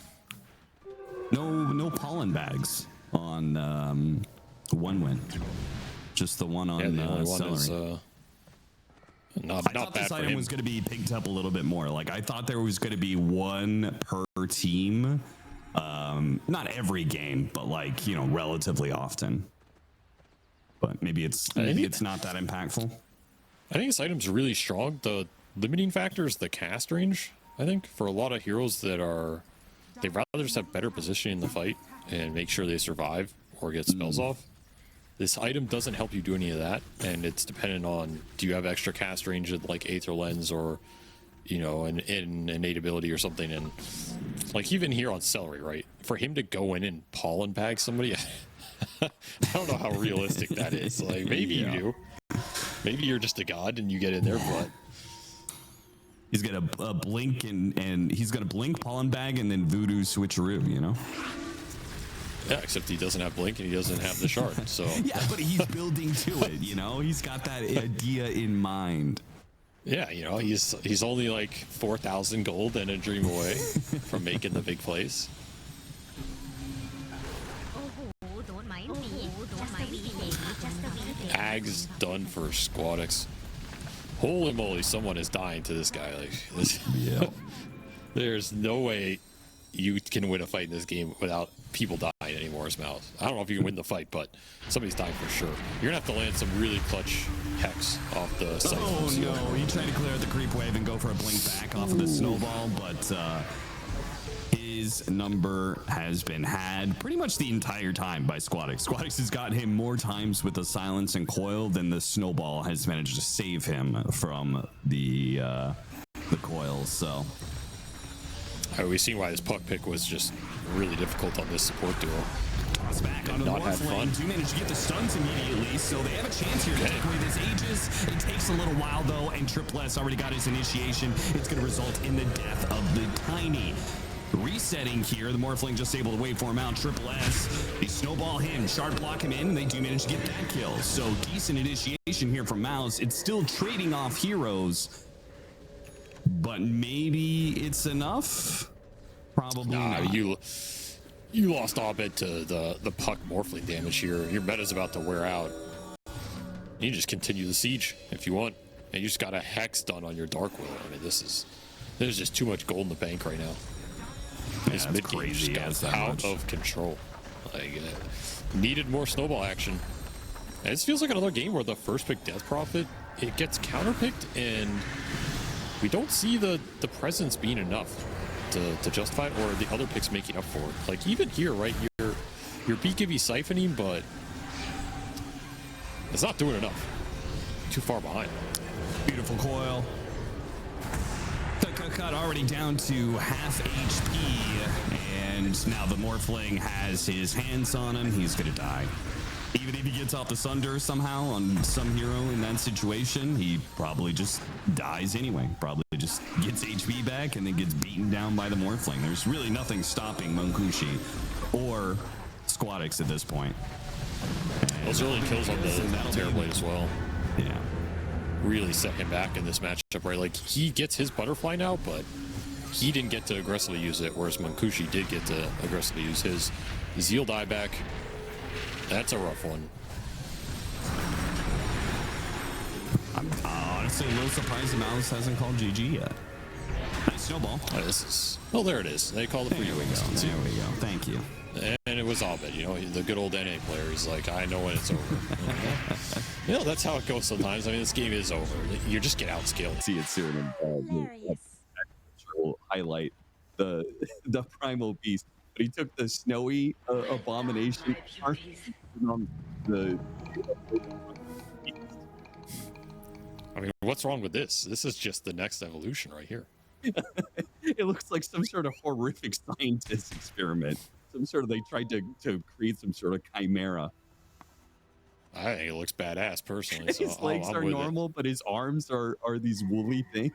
No pollen bags on one win, just the one on the only one celery. is not I thought bad this for item him. was going to be picked up a little bit more. Like I thought there was going to be one per team, not every game, but like relatively often. But maybe it's not that impactful. I think this item's really strong. The limiting factor is the cast range. I think for a lot of heroes they'd rather just have better position in the fight and make sure they survive or get spells off. This item doesn't help you do any of that, and it's dependent on, do you have extra cast range like Aether Lens or an innate ability or something. And like even here on Celery, right, for him to go in and pollen bag somebody, I don't know how realistic that is. Like maybe you do, maybe you're just a god and you get in there, but he's gonna blink and he's gonna blink, pollen bag, and then voodoo switcheroo. Yeah, except he doesn't have blink and he doesn't have the shard. So yeah, but he's building to it. He's got that idea in mind. Yeah, he's only like 4,000 gold and a dream away from making the big plays. Ag's done for Squadix. Holy moly, someone is dying to this guy. Like this. Yeah. There's no way you can win a fight in this game without people dying anymore as MOUZ. I don't know if you can win the fight, but somebody's dying for sure. You're gonna have to land some really clutch hex off the site. Oh no, he tried to clear out the creep wave and go for a blink back off of the snowball, but his number has been had pretty much the entire time by Squadix. Squadix has got him more times with the silence and coil than the snowball has managed to save him from the coil. So we've seen why this puck pick was just really difficult on this support duo. Toss back onto the Morph lane. Do manage to get the stuns immediately, so they have a chance here to take away this Aegis. It takes a little while though, and Triple S already got his initiation. It's going to result in the death of the Tiny. Resetting here, the Morphling just able to wait for him out. Triple S, they snowball him, shard block him in, and they do manage to get that kill. So decent initiation here from MOUZ. It's still trading off heroes, but maybe it's enough. Probably not. You lost Abed to the puck Morphling damage here. Your meta's about to wear out. You just continue the siege if you want, and you just got a hex done on your Dark Will. I mean, there's just too much gold in the bank right now. This mid game just got out of control. Like, needed more snowball action. And this feels like another game where the first pick Death Prophet, it gets counterpicked, and we don't see the presence being enough to justify it, or the other picks making up for it. Like even here, right, your BKB siphoning, but it's not doing enough. Too far behind. Beautiful coil. Cut already down to half HP, and now the Morphling has his hands on him. He's gonna die. Even if he gets off the Sunder somehow on some hero in that situation, he probably just dies anyway. Probably just gets HP back and then gets beaten down by the Morphling. There's really nothing stopping Monkushi or Squadix at this point. And those early kills on the Terrorblade as well. Yeah. Really set him back in this matchup, right? Like he gets his butterfly now, but he didn't get to aggressively use it, whereas Monkushi did get to aggressively use his Zeal dieback. That's a rough one. I'm honestly a little surprised the MOUZ hasn't called GG yet. Nice snowball. Oh, there it is. They called it for you. There we go. There we go. Thank you. And it was Abed, the good old NA player. He's like, I know when it's over. That's how it goes sometimes. I mean, this game is over. You just get outscaled. See it soon. And we'll highlight the primal beast. But he took the snowy abomination on the I mean, what's wrong with this? This is just the next evolution right here. It looks like some sort of horrific scientist experiment. They tried to create some sort of chimera. I think it looks badass personally. His So legs I'm are with normal, but his arms are these woolly things.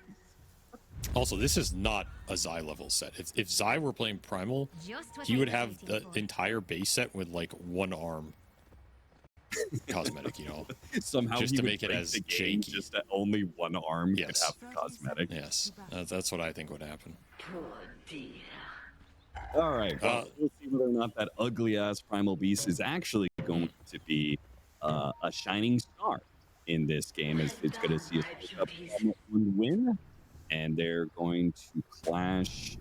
Also, this is not a Zai level set. If Zai were playing Primal, he would have the entire base set with like one arm cosmetic, you know, Somehow just he to would make it break as the game janky. just that only one arm could Yes. have the cosmetic. Yes, that's what I think would happen. All right, well, we'll see whether or not that ugly ass primal beast is actually going to be a shining star in this game. As it's going to see us pick up one win, and they're going to clash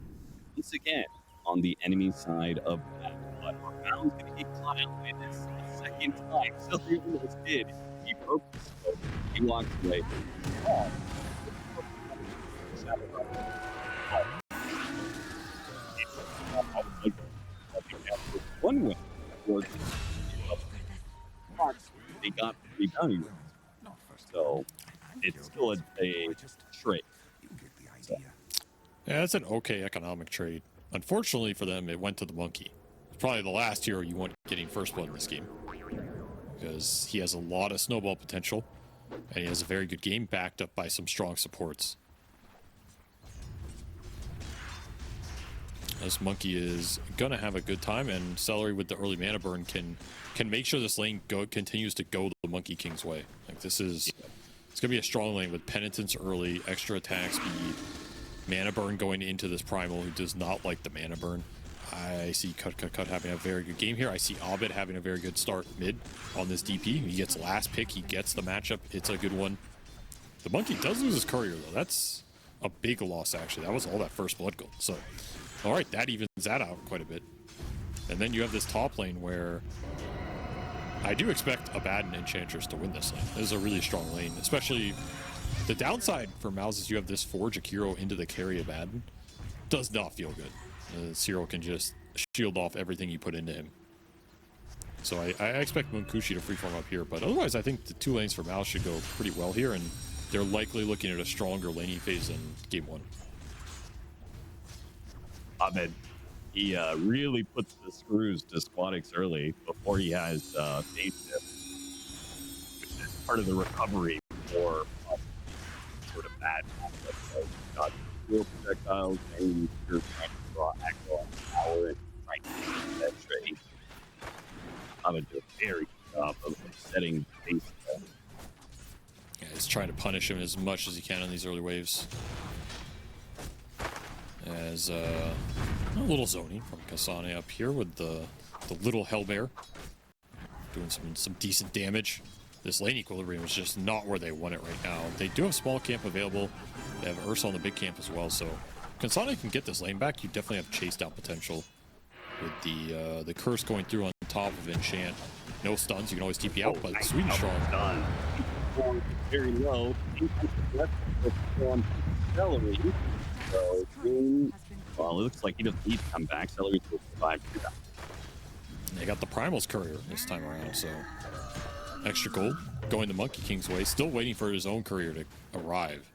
once again on the enemy side of that. But Brown's going to get caught out by this a second time. So he almost did. He broke the scope. He walked away. Oh. One win. They got 3 bounty wins. So it's still a trade. So. Yeah, that's an okay economic trade. Unfortunately for them, it went to the monkey. It's probably the last hero you want getting first blood in this game, because he has a lot of snowball potential, and he has a very good game backed up by some strong supports. This monkey is gonna have a good time, and Celery with the early mana burn can make sure this lane continues to go the Monkey King's way. Like this is, it's gonna be a strong lane with penitence early, extra attack speed, mana burn going into this primal who does not like the mana burn. I see Cut having a very good game here. I see Abed having a very good start mid on this DP. He gets last pick. He gets the matchup. It's a good one. The monkey does lose his courier though. That's a big loss actually. That was all that first blood gold. So. All right, that evens that out quite a bit. And then you have this top lane where I do expect Abaddon and Enchantress to win this lane. This is a really strong lane, especially the downside for MOUZ is you have this Forge Akiro into the carry Abaddon. Does not feel good. This hero can just shield off everything you put into him. So I expect Munkushi to freeform up here, but otherwise I think the 2 lanes for MOUZ should go pretty well here, and they're likely looking at a stronger laning phase in game 1. Abed, he really puts the screws to Squadix early before he has phase shift, which is part of the recovery for sort of bad conflict. So you've got steel projectiles, and you're trying to draw aggro on the tower and trying to get that trade. Abed did a very good job of setting phase shift. Yeah, he's trying to punish him as much as he can on these early waves. As a little zoning from Kasane up here with the little Hellbear doing some decent damage. This lane equilibrium is just not where they want it right now. They do have small camp available. They have Ursa on the big camp as well, so Kasane can get this lane back. You definitely have chased out potential with the curse going through on top of Enchant. No stuns, you can always TP out, but Sweden strong. Done. Very low. So, well, it looks like he doesn't need to come back. Celery's will survive through that. They got the Primal's courier this time around, so extra gold going the Monkey King's way. Still waiting for his own courier to arrive,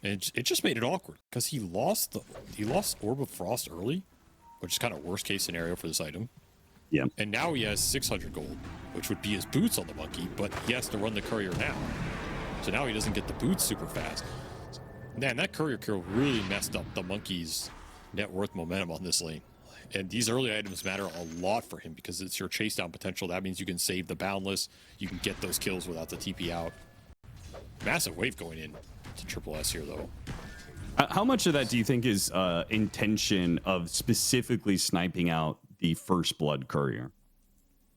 and it just made it awkward because he lost Orb of Frost early, which is kind of worst case scenario for this item. Yeah. And now he has 600 gold, which would be his boots on the monkey, but he has to run the courier now. So now he doesn't get the boots super fast. Man, that courier kill really messed up the monkey's net worth momentum on this lane. And these early items matter a lot for him because it's your chase down potential. That means you can save the boundless. You can get those kills without the TP out. Massive wave going in to Triple S here, though. How much of that do you think is intention of specifically sniping out the first blood courier?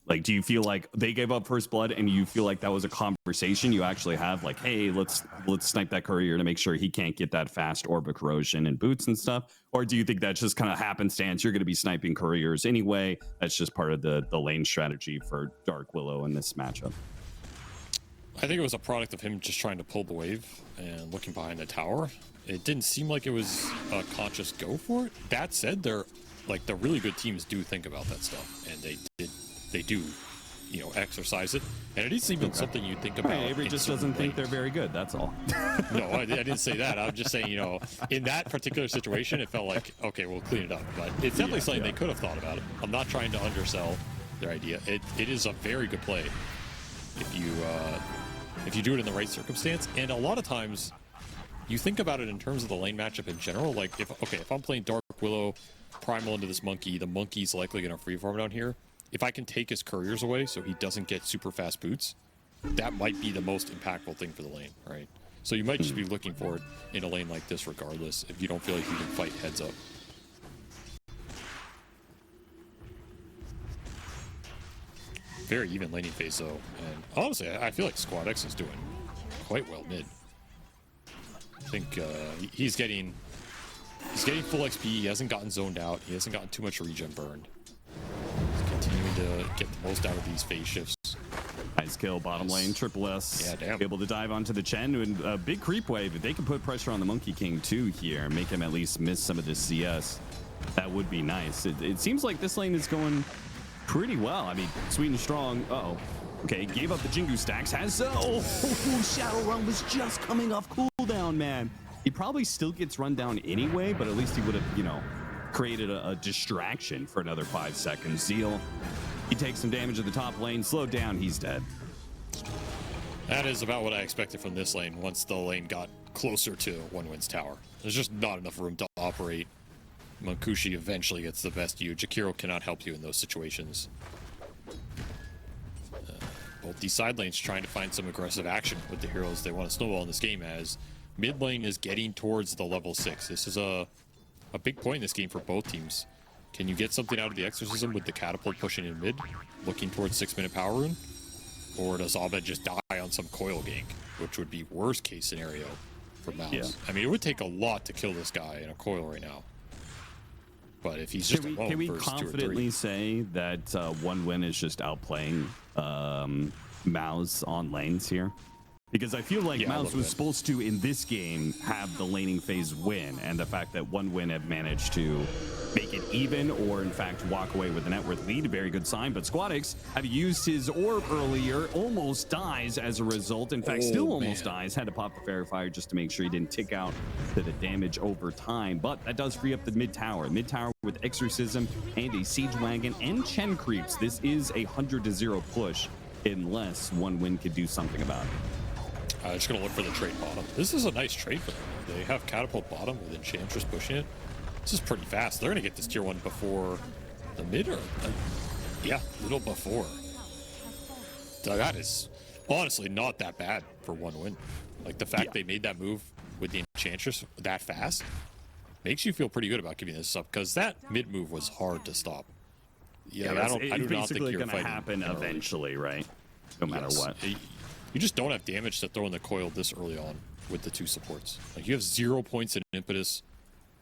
Like, do you feel like they gave up first blood and you feel like that was a conversation you actually have? Like, hey, let's snipe that courier to make sure he can't get that fast orb of corrosion and boots and stuff? Or do you think that's just kind of happenstance? You're going to be sniping couriers anyway. That's just part of the lane strategy for Dark Willow in this matchup. I think it was a product of him just trying to pull the wave and looking behind the tower. It didn't seem like it was a conscious go for it. That said, they're like the really good teams do think about that stuff, and they do, you know, exercise it. And it isn't even something you think about. Hey, Avery just doesn't think they're very good. That's all. No, I didn't say that. I'm just saying, you know, in that particular situation, it felt like, okay, we'll clean it up. But it's definitely something they could have thought about it. I'm not trying to undersell their idea. It is a very good play if you do it in the right circumstance. And a lot of times, you think about it in terms of the lane matchup in general. Like, if I'm playing Dark Willow, Primal into this Monkey, the Monkey's likely going to freeform down here. If I can take his couriers away so he doesn't get super fast boots, that might be the most impactful thing for the lane, right? So you might just be looking for it in a lane like this regardless if you don't feel like you can fight heads up. Very even laning phase though, and honestly, I feel like Squad X is doing quite well mid. I think he's getting full XP. He hasn't gotten zoned out. He hasn't gotten too much regen burned. He's continuing to get the most out of these phase shifts. Nice kill, bottom lane, Triple S. Yeah, damn. Able to dive onto the Chen, and a big creep wave. If they can put pressure on the Monkey King too here, make him at least miss some of this CS, that would be nice. It seems like this lane is going pretty well. I mean, sweet and strong. Uh-oh. Okay, gave up the Jingu stacks. Has Shadow Run was just coming off cooldown, man. He probably still gets run down anyway, but at least he would have, you know, created a distraction for another 5 seconds. Zeal, he takes some damage at the top lane, slowed down, he's dead. That is about what I expected from this lane once the lane got closer to OneWin's tower. There's just not enough room to operate. Mankushi eventually gets the best view. Jakiro cannot help you in those situations. Both these side lanes trying to find some aggressive action with the heroes they want to snowball in this game, as mid lane is getting towards the level 6. This is a big point in this game for both teams. Can you get something out of the Exorcism with the catapult pushing in mid, looking towards 6-minute power rune? Or does Abed just die on some coil gank, which would be worst case scenario for MOUZ? Yeah. I mean, it would take a lot to kill this guy in a coil right now. But if he's just alone, can we confidently say that OneWin is just outplaying MOUZ on lanes here? Because I feel like MOUZ was supposed to, in this game, have the laning phase win, and the fact that OneWin have managed to make it even, or in fact walk away with a net worth lead, a very good sign. But Squadix have used his orb earlier, almost dies as a result. In fact, still almost dies. Had to pop the Fairy Fire just to make sure he didn't tick out to the damage over time. But that does free up the mid tower. Mid tower with Exorcism and a Siege Wagon and Chen creeps. This is a 100-0 push, unless OneWin could do something about it. Just gonna look for the trade bottom. This is a nice trade for them. They have catapult bottom with Enchantress pushing it. This is pretty fast. They're gonna get this tier 1 before the mid, or yeah, little before. That is honestly not that bad for OneWin. Like the fact they made that move with the Enchantress that fast makes you feel pretty good about giving this up, because that mid move was hard to stop. Yeah, I do not think you're gonna happen eventually, right? No matter what. You just don't have damage to throw in the coil this early on with the 2 supports. Like, you have 0 points in Impetus.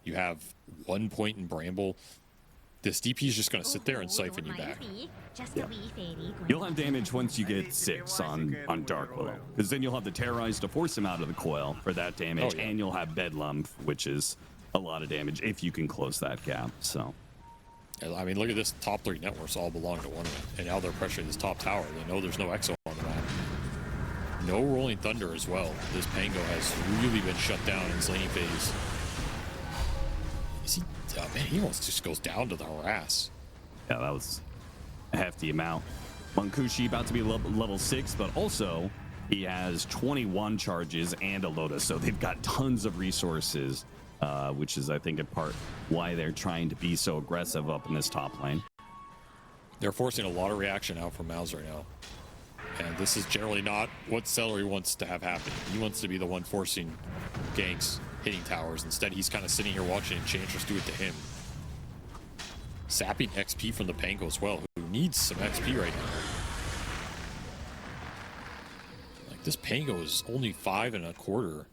You have 1 point in Bramble. This DP is just going to sit there and siphon you back. Yeah. You'll have damage once you get 6 on Dark Willow, because then you'll have the Terrorize to force him out of the coil for that damage, and you'll have Bedlam, which is a lot of damage if you can close that gap. So, I mean, look at this. Top 3 networks all belong to OneWin, and now they're pressuring this top tower. They know there's no Exo on the map. No Rolling Thunder as well. This Pango has really been shut down in his laning phase. Is he? Oh man, he almost just goes down to the harass. Yeah, that was a hefty amount. Mankushi about to be level 6, but also he has 21 charges and a Lotus, so they've got tons of resources, which is, I think, in part why they're trying to be so aggressive up in this top lane. They're forcing a lot of reaction out from MOUZ right now. And this is generally not what Celery wants to have happen. He wants to be the one forcing ganks, hitting towers. Instead, he's kind of sitting here watching Enchantress do it to him. Sapping XP from the Pango as well, who needs some XP right now. Like, this Pango is only 5 1/4.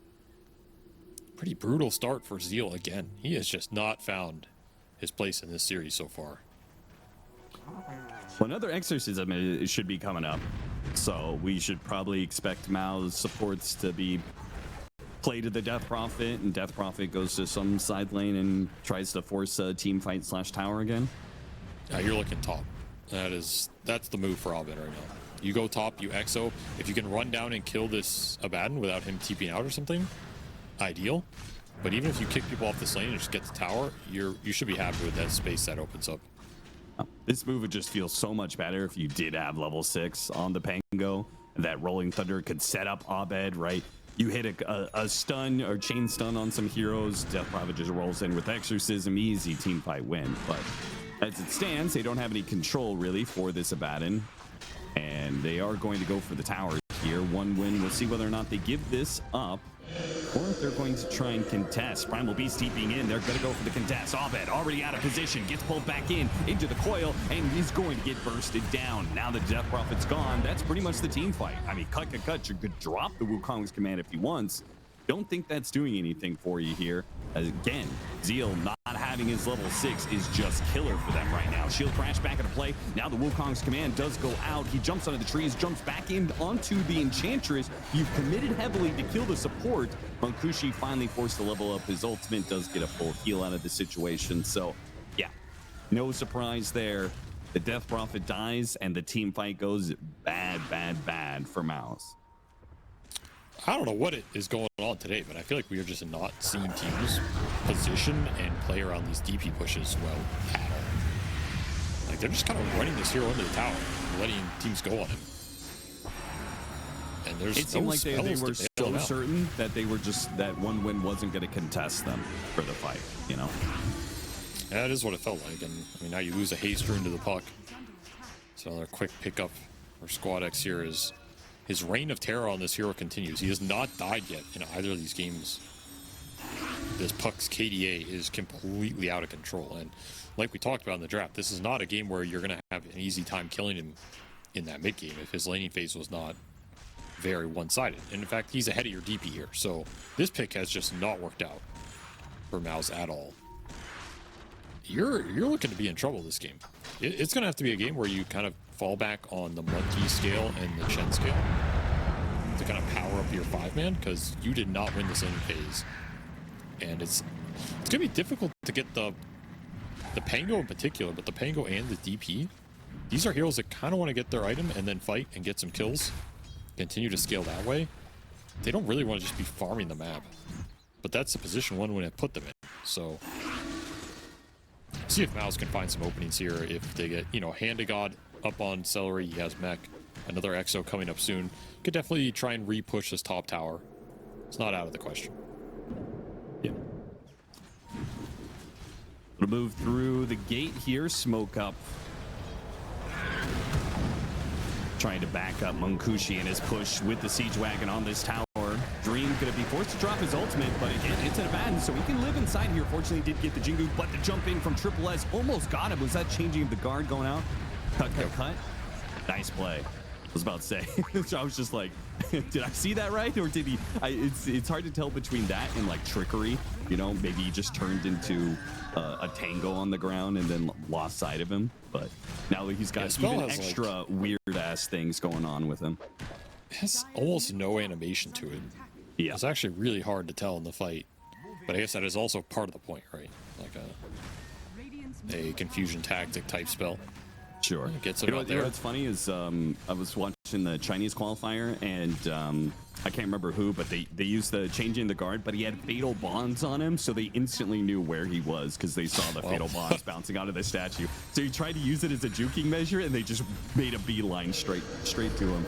Pretty brutal start for Zeal again. He has just not found his place in this series so far. Well, another Exorcism should be coming up, so we should probably expect MOUZ supports to be played to the Death Prophet, and Death Prophet goes to some side lane and tries to force a team fight / tower again. You're looking top. That's the move for Abed right now. You go top, you exo. If you can run down and kill this Abaddon without him TPing out or something, ideal. But even if you kick people off this lane and just get the tower, you should be happy with that space that opens up. This move would just feel so much better if you did have level 6 on the Pango. That Rolling Thunder could set up Abed, right? You hit a stun or chain stun on some heroes, Death Prophet just rolls in with Exorcism, easy team fight win. But as it stands, they don't have any control really for this Abaddon. And they are going to go for the tower here. One win. We'll see whether or not they give this up or if they're going to try and contest. Primal Beast TPing in. They're going to go for the contest. Abed already out of position. Gets pulled back in into the coil and he's going to get bursted down. Now that Death Prophet's gone, that's pretty much the team fight. I mean, cut. You could drop the Wukong's command if he wants. Don't think that's doing anything for you here. Again, Zeal not having his level 6 is just killer for them right now. Shield crash back into play. Now the Wukong's command does go out. He jumps under the trees, jumps back in onto the Enchantress. You've committed heavily to kill the support. Munkushi finally forced to level up his ultimate, does get a full heal out of the situation. So, yeah, no surprise there. The Death Prophet dies and the team fight goes bad for MOUZ. I don't know what it is going on today, but I feel like we are just not seeing teams position and play around these DP pushes well at all. Like, they're just kind of running this hero into the tower, letting teams go on him. And there's it seemed like they were so certain that they were just that one win wasn't going to contest them for the fight, you know? Yeah, that is what it felt like. And I mean, now you lose a haste rune to the puck. So another quick pickup for Squad X here is his reign of terror on this hero continues. He has not died yet in either of these games. This puck's KDA is completely out of control. And like we talked about in the draft, this is not a game where you're going to have an easy time killing him in that mid game if his laning phase was not very one-sided. And in fact, he's ahead of your DP here. So this pick has just not worked out for MOUZ at all. You're looking to be in trouble this game. It's going to have to be a game where you kind of fall back on the Monkey scale and the Chen scale to kind of power up your 5-man, because you did not win this lane phase. And it's going to be difficult to get the Pango in particular, but the Pango and the DP, these are heroes that kind of want to get their item and then fight and get some kills, continue to scale that way. They don't really want to just be farming the map. But that's the position one would have put them in. So see if MOUZ can find some openings here. If they get, Hand of God up on Celery, he has mech. Another Exo coming up soon. Could definitely try and re-push this top tower. It's not out of the question. Yeah. We'll move through the gate here. Smoke up. Trying to back up Munkushi in his push with the Siege Wagon on this tower. Dream gonna be forced to drop his ultimate, but again, it's an Abaddon, so he can live inside here. Fortunately, did get the Jingu, but the jump in from Triple S almost got him. Was that changing of the guard going out? Cut. Nice play. I was about to say. I was just like, did I see that right? Or did he? It's hard to tell between that and like trickery. Maybe he just turned into a tango on the ground and then lost sight of him. But now he's got even extra weird-ass things going on with him. It has almost no animation to it. Yeah. It's actually really hard to tell in the fight. But I guess that is also part of the point, right? Like a confusion tactic type spell. Sure. It gets him out there. What's funny is I was watching the Chinese qualifier and I can't remember who, but they used the changing the guard, but he had fatal bonds on him, so they instantly knew where he was because they saw the fatal bonds bouncing out of the statue. So he tried to use it as a juking measure, and they just made a beeline straight to him.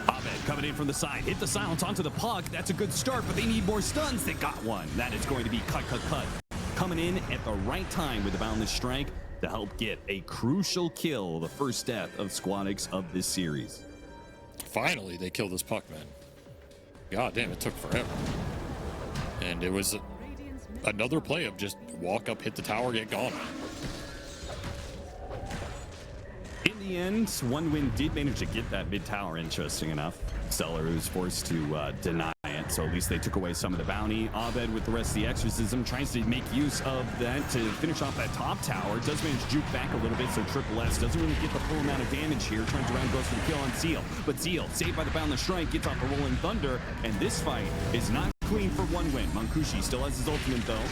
Abed coming in from the side, hit the silence onto the puck. That's a good start, but they need more stuns. They got one. That is going to be cut. Coming in at the right time with the Boundless Strike to help get a crucial kill, the first death of Squad X of this series. Finally, they killed this puck, man. God damn, it took forever. And it was another play of just walk up, hit the tower, get gone. In the end, one win did manage to get that mid tower, interesting enough. Seller was forced to deny it, so at least they took away some of the bounty. Abed with the rest of the exorcism tries to make use of that to finish off that top tower. Does manage to juke back a little bit, so Triple S doesn't really get the full amount of damage here. Turns around, goes for the kill on Zeal, but Zeal, saved by the Boundless Strike, gets off the Rolling Thunder, and this fight is not clean for one win. Munkushi still has his ultimate though.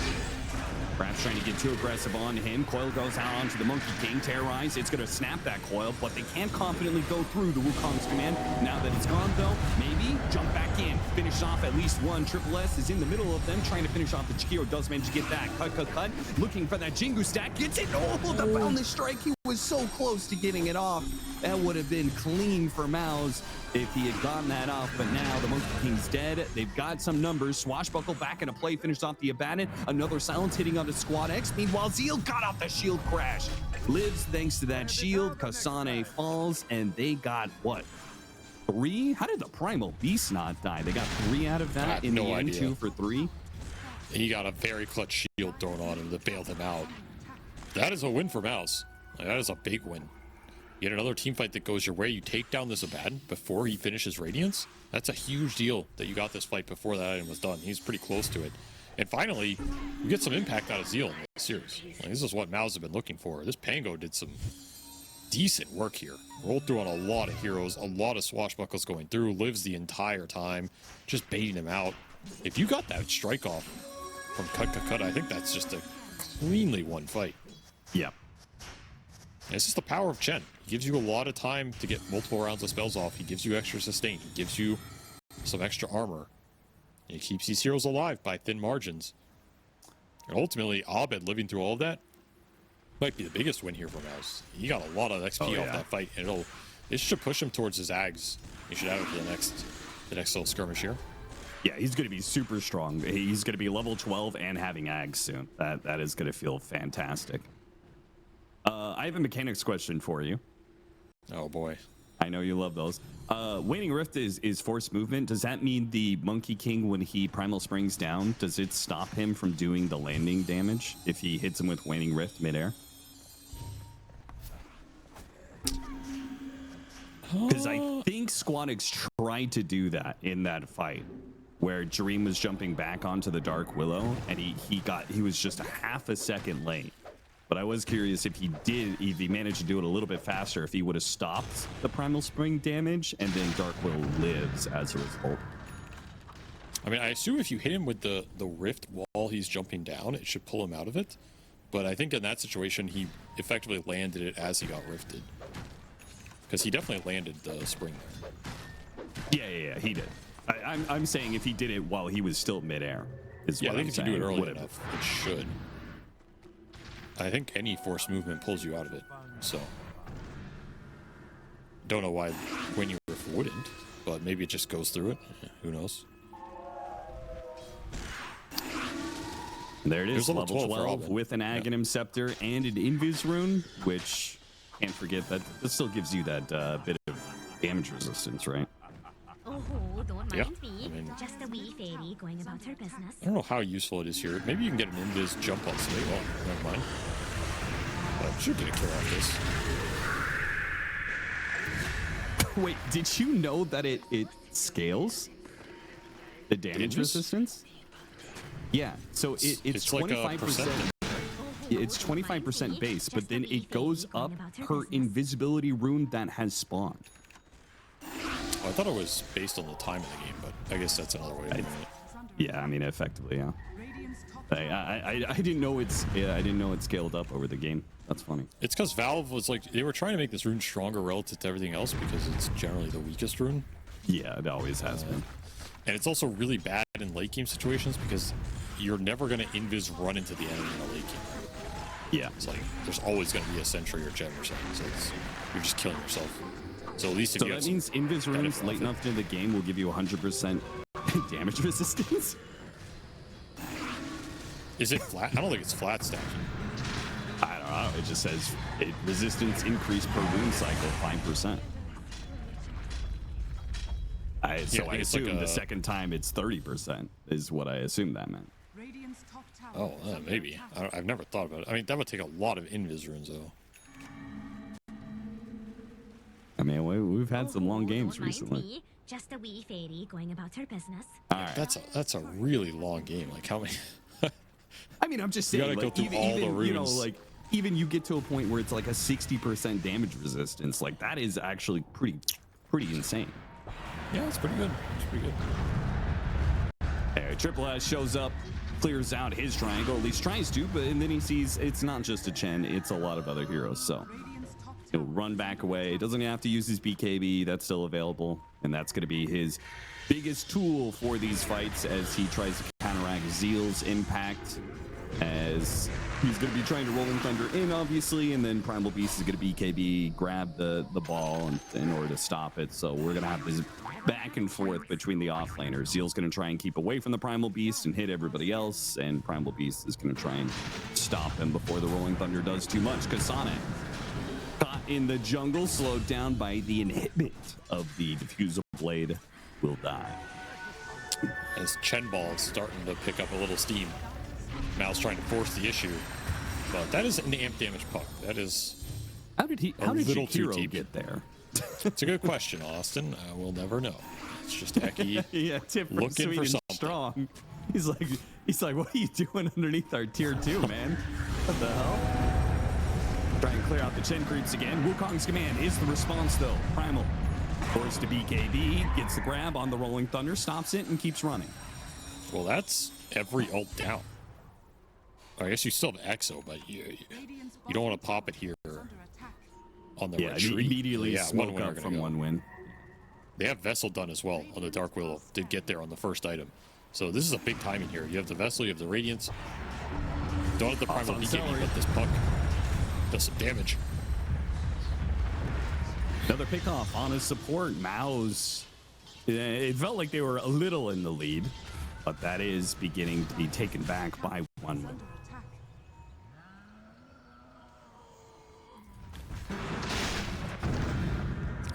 Perhaps trying to get too aggressive on him. Coil goes out onto the Monkey King. Terrorize. It's going to snap that coil, but they can't confidently go through the Wukong's command. Now that it's gone, though, maybe jump back in. Finish off at least one. Triple S is in the middle of them, trying to finish off the Chikiro. Does manage to get that. Cut. Looking for that Jingu stack. Gets it. Oh, the boundless strike. He was so close to getting it off. That would have been clean for MOUZ if he had gotten that off, but now the Monkey King's dead. They've got some numbers. Swashbuckle back into play, finished off the Abaddon. Another silence hitting onto Squad X. Meanwhile, Zeal got off the shield crash. Lives thanks to that shield. Kasane falls, and they got what? 3? How did the Primal Beast not die? They got 3 out of that in the end, 2 for 3. He got a very clutch shield thrown on him that bailed him out. That is a win for MOUZ. Like, that is a big win. You get another team fight that goes your way. You take down this Abaddon before he finishes Radiance. That's a huge deal that you got this fight before that item was done. He's pretty close to it. And finally, you get some impact out of Zeal in this series. Like, this is what MOUZ has been looking for. This Pango did some decent work here. Rolled through on a lot of heroes, a lot of swashbuckles going through, lives the entire time, just baiting him out. If you got that strike off from Cut, I think that's just a cleanly won fight. Yeah. And it's just the power of Chen. He gives you a lot of time to get multiple rounds of spells off. He gives you extra sustain. He gives you some extra armor. And he keeps these heroes alive by thin margins. And ultimately, Abed living through all of that might be the biggest win here for MOUZ. He got a lot of XP off that fight, and it should push him towards his Ags. He should have it for the next little skirmish here. Yeah, he's going to be super strong. He's going to be level 12 and having Ags soon. That is going to feel fantastic. I have a mechanics question for you. Oh boy. I know you love those. Waning Rift is forced movement. Does that mean the Monkey King, when he Primal Springs down, does it stop him from doing the landing damage if he hits him with Waning Rift midair? Because I think Squadix tried to do that in that fight, where Dream was jumping back onto the Dark Willow, and he was just a half a second late. But I was curious if he managed to do it a little bit faster, if he would have stopped the Primal Spring damage, and then Dark Willow lives as a result. I mean, I assume if you hit him with the rift while he's jumping down, it should pull him out of it. But I think in that situation, he effectively landed it as he got rifted. Because he definitely landed the spring there. Yeah, he did. I'm saying if he did it while he was still midair. Yeah, I think if you do it early enough, it should. I think any force movement pulls you out of it, so don't know why when you wouldn't, but maybe it just goes through it. Who knows? There it is, level 12 with an Aghanim Scepter and an Invis Rune, which can't forget that this still gives you that bit of damage resistance, right? Oh, don't Yeah, mind me. I mean, Just a wee fairy going about her business. I don't know how useful it is here. Maybe you can get an invis jump on somebody. Oh, never mind. But should get a kill off this. Wait, did you know that it scales the damage resistance? Yeah, so it's 25%. Like it's 25% base, but then it goes up per invisibility rune that has spawned. I thought it was based on the time of the game, but I guess that's another way of doing it. Yeah, I mean, effectively, yeah. I didn't know I didn't know it scaled up over the game. That's funny. It's because Valve was like, they were trying to make this rune stronger relative to everything else because it's generally the weakest rune. Yeah, it always has been. And it's also really bad in late game situations because you're never going to invis run into the enemy in a late game. Yeah. It's like, there's always going to be a sentry or gem or something, so you're just killing yourself. So at least if so you that means invis runes late enough into the game will give you 100% damage resistance? Is it flat? I don't think it's flat stacking. I don't know. It just says resistance increase per rune cycle 5%. So I assume like the second time it's 30% is what I assume that meant. Oh, maybe. I've never thought about it. I mean, that would take a lot of invis runes, though. I mean, we've had some long games recently. Me. Just a wee fairy going about her business. All right. That's a really long game. Like how many? I mean, I'm just saying, you gotta like, go through all the runes. You know, like even you get to a point where it's like a 60% damage resistance. Like that is actually pretty insane. Yeah, it's pretty good. It's pretty good. Anyway, Triple S shows up, clears out his triangle, at least tries to, but and then he sees it's not just a Chen, it's a lot of other heroes. So he'll run back away. Doesn't have to use his BKB. That's still available, and that's going to be his biggest tool for these fights as he tries to counteract Zeal's impact. As he's going to be trying to Rolling Thunder in, obviously, and then Primal Beast is going to BKB, grab the ball in order to stop it. So we're going to have this back and forth between the offlaners. Zeal's going to try and keep away from the Primal Beast and hit everybody else, and Primal Beast is going to try and stop him before the Rolling Thunder does too much. Kasane caught in the jungle, slowed down by the inhibit of the Diffusal Blade, will die. As Chen Ball is starting to pick up a little steam. MOUZ trying to force the issue, but that is an amp damage puck. That is how did Shakiro get there? It's a good question, Austin. We'll never know. It's just Eki yeah, tip looking for something. Strong. He's like, what are you doing underneath our tier 2, man? What the hell? Try and clear out the Chen creeps again. Wukong's command is the response though. Primal forced to BKB, gets the grab on the Rolling Thunder, stops it, and keeps running. Well, that's every ult down. I guess you still have Exo, but you don't want to pop it here on the retreat. Immediately smoke up from 1-win. They have Vessel done as well on the Dark Willow. Did get there on the first item. So this is a big timing here. You have the Vessel, you have the Radiance. Don't have the Primal BKB, but this puck does some damage. Another pickoff on his support. MOUZ. It felt like they were a little in the lead, but that is beginning to be taken back by 1-win.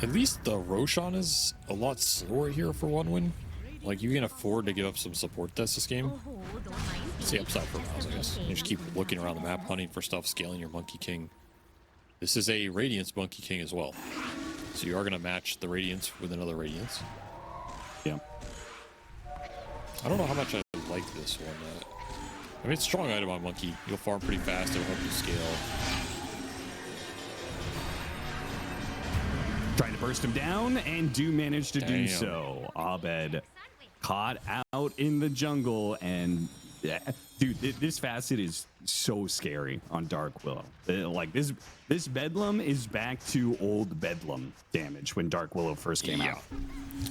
At least the Roshan is a lot slower here for 1-win. Like, you can afford to give up some support this game. It's the upside for MOUZ, I guess. You just keep looking around the map, hunting for stuff, scaling your Monkey King. This is a Radiance Monkey King as well. So you are going to match the Radiance with another Radiance. Yeah. I don't know how much I like this one. I mean, it's a strong item on Monkey. You'll farm pretty fast. It'll help you scale. Trying to burst him down and do manage to do so. Abed caught out in the jungle, and dude, this facet is so scary on Dark Willow. Like this Bedlam is back to old Bedlam damage when Dark Willow first came out.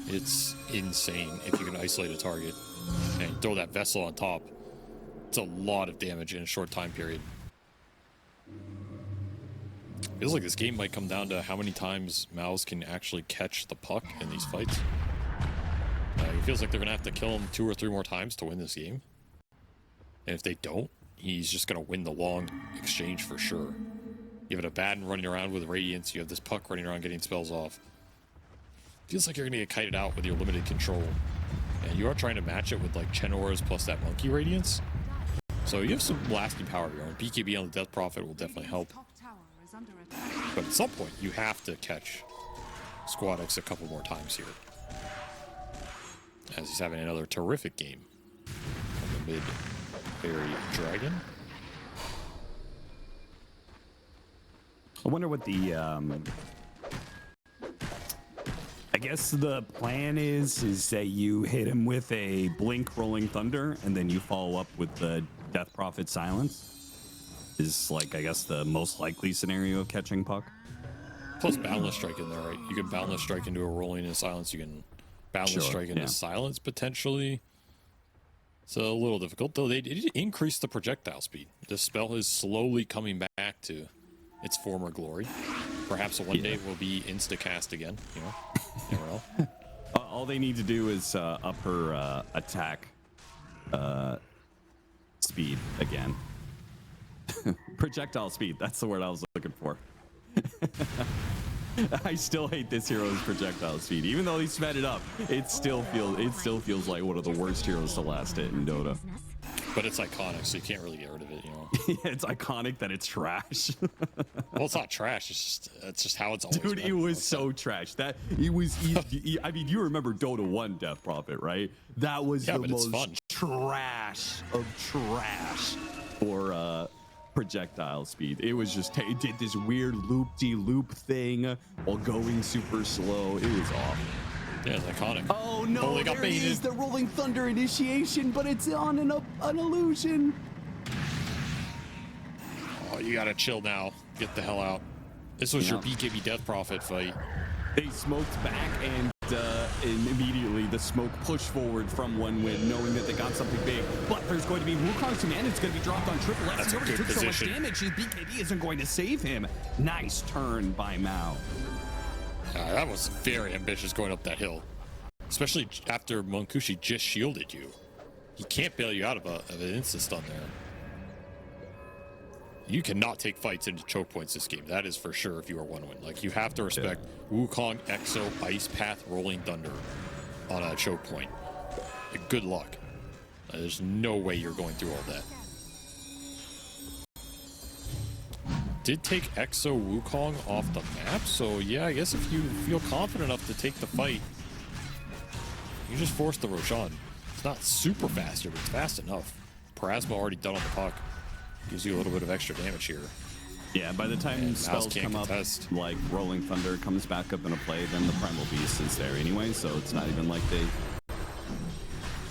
It's insane if you can isolate a target and throw that Vessel on top. It's a lot of damage in a short time period. Feels like this game might come down to how many times MOUZ can actually catch the puck in these fights. It feels like they're going to have to kill him 2 or 3 more times to win this game. And if they don't, he's just going to win the long exchange for sure. You have an Abaddon running around with Radiance. You have this puck running around getting spells off. Feels like you're going to get kited out with your limited control. And you are trying to match it with like Chen Auras plus that Monkey Radiance. So you have some lasting power here. And BKB on the Death Prophet will definitely help. But at some point, you have to catch Squad X a couple more times here. As he's having another terrific game on the mid Fairy Dragon. I wonder what the I guess the plan is that you hit him with a Blink Rolling Thunder and then you follow up with the Death Prophet Silence. Is like, I guess, the most likely scenario of catching puck. Plus Boundless Strike in there, right? You can Boundless Strike into a Rolling and Silence. You can Boundless Strike into Silence, potentially. It's a little difficult, though. They did increase the projectile speed. This spell is slowly coming back to its former glory. Perhaps one day will be insta-cast again, you know? Never know. All they need to do is up her attack speed again. Projectile speed, that's the word I was looking for. I still hate this hero's projectile speed. Even though he sped it up, it still feels like one of the worst heroes to last it in Dota. But it's iconic, so you can't really get rid of it, you know. Yeah, it's iconic that it's trash. Well, it's not trash. It's just how it's always Dude, been. it was so trash. That it was. I mean, you remember Dota 1 Death Prophet, right? That was the most trash of trash for projectile speed. It was just it did this weird loop-de-loop thing while going super slow. It was awful. Yeah, it's iconic. Oh no, Oh, they got there it baited. is, the Rolling Thunder initiation, but it's on an illusion. Oh, you gotta chill now. Get the hell out. This was your Yeah. BKB Death Prophet fight. They smoked back, and immediately the smoke pushed forward from OneWin, knowing that they got something big. But there's going to be Wukong's command. It's going to be dropped on Triple X. That's He a already good took so much position. damage. His BKB isn't going to save him. Nice turn by Mao. That was very ambitious going up that hill. Especially after Monkushi just shielded you. He can't bail you out of an instant stun there. You cannot take fights into choke points this game. That is for sure if you are OneWin. Like, you have to respect Wukong, Exo, Ice Path, Rolling Thunder on a choke point. Good luck. There's no way you're going through all that. Did take Exo Wukong off the map, so yeah, I guess if you feel confident enough to take the fight, you just force the Roshan. It's not super fast here, but it's fast enough. Parasma already done on the puck. Gives you a little bit of extra damage here. Yeah, by the time And spells MOUZ can't come up, contest. like Rolling Thunder comes back up into play, then the Primal Beast is there anyway, so it's not even like they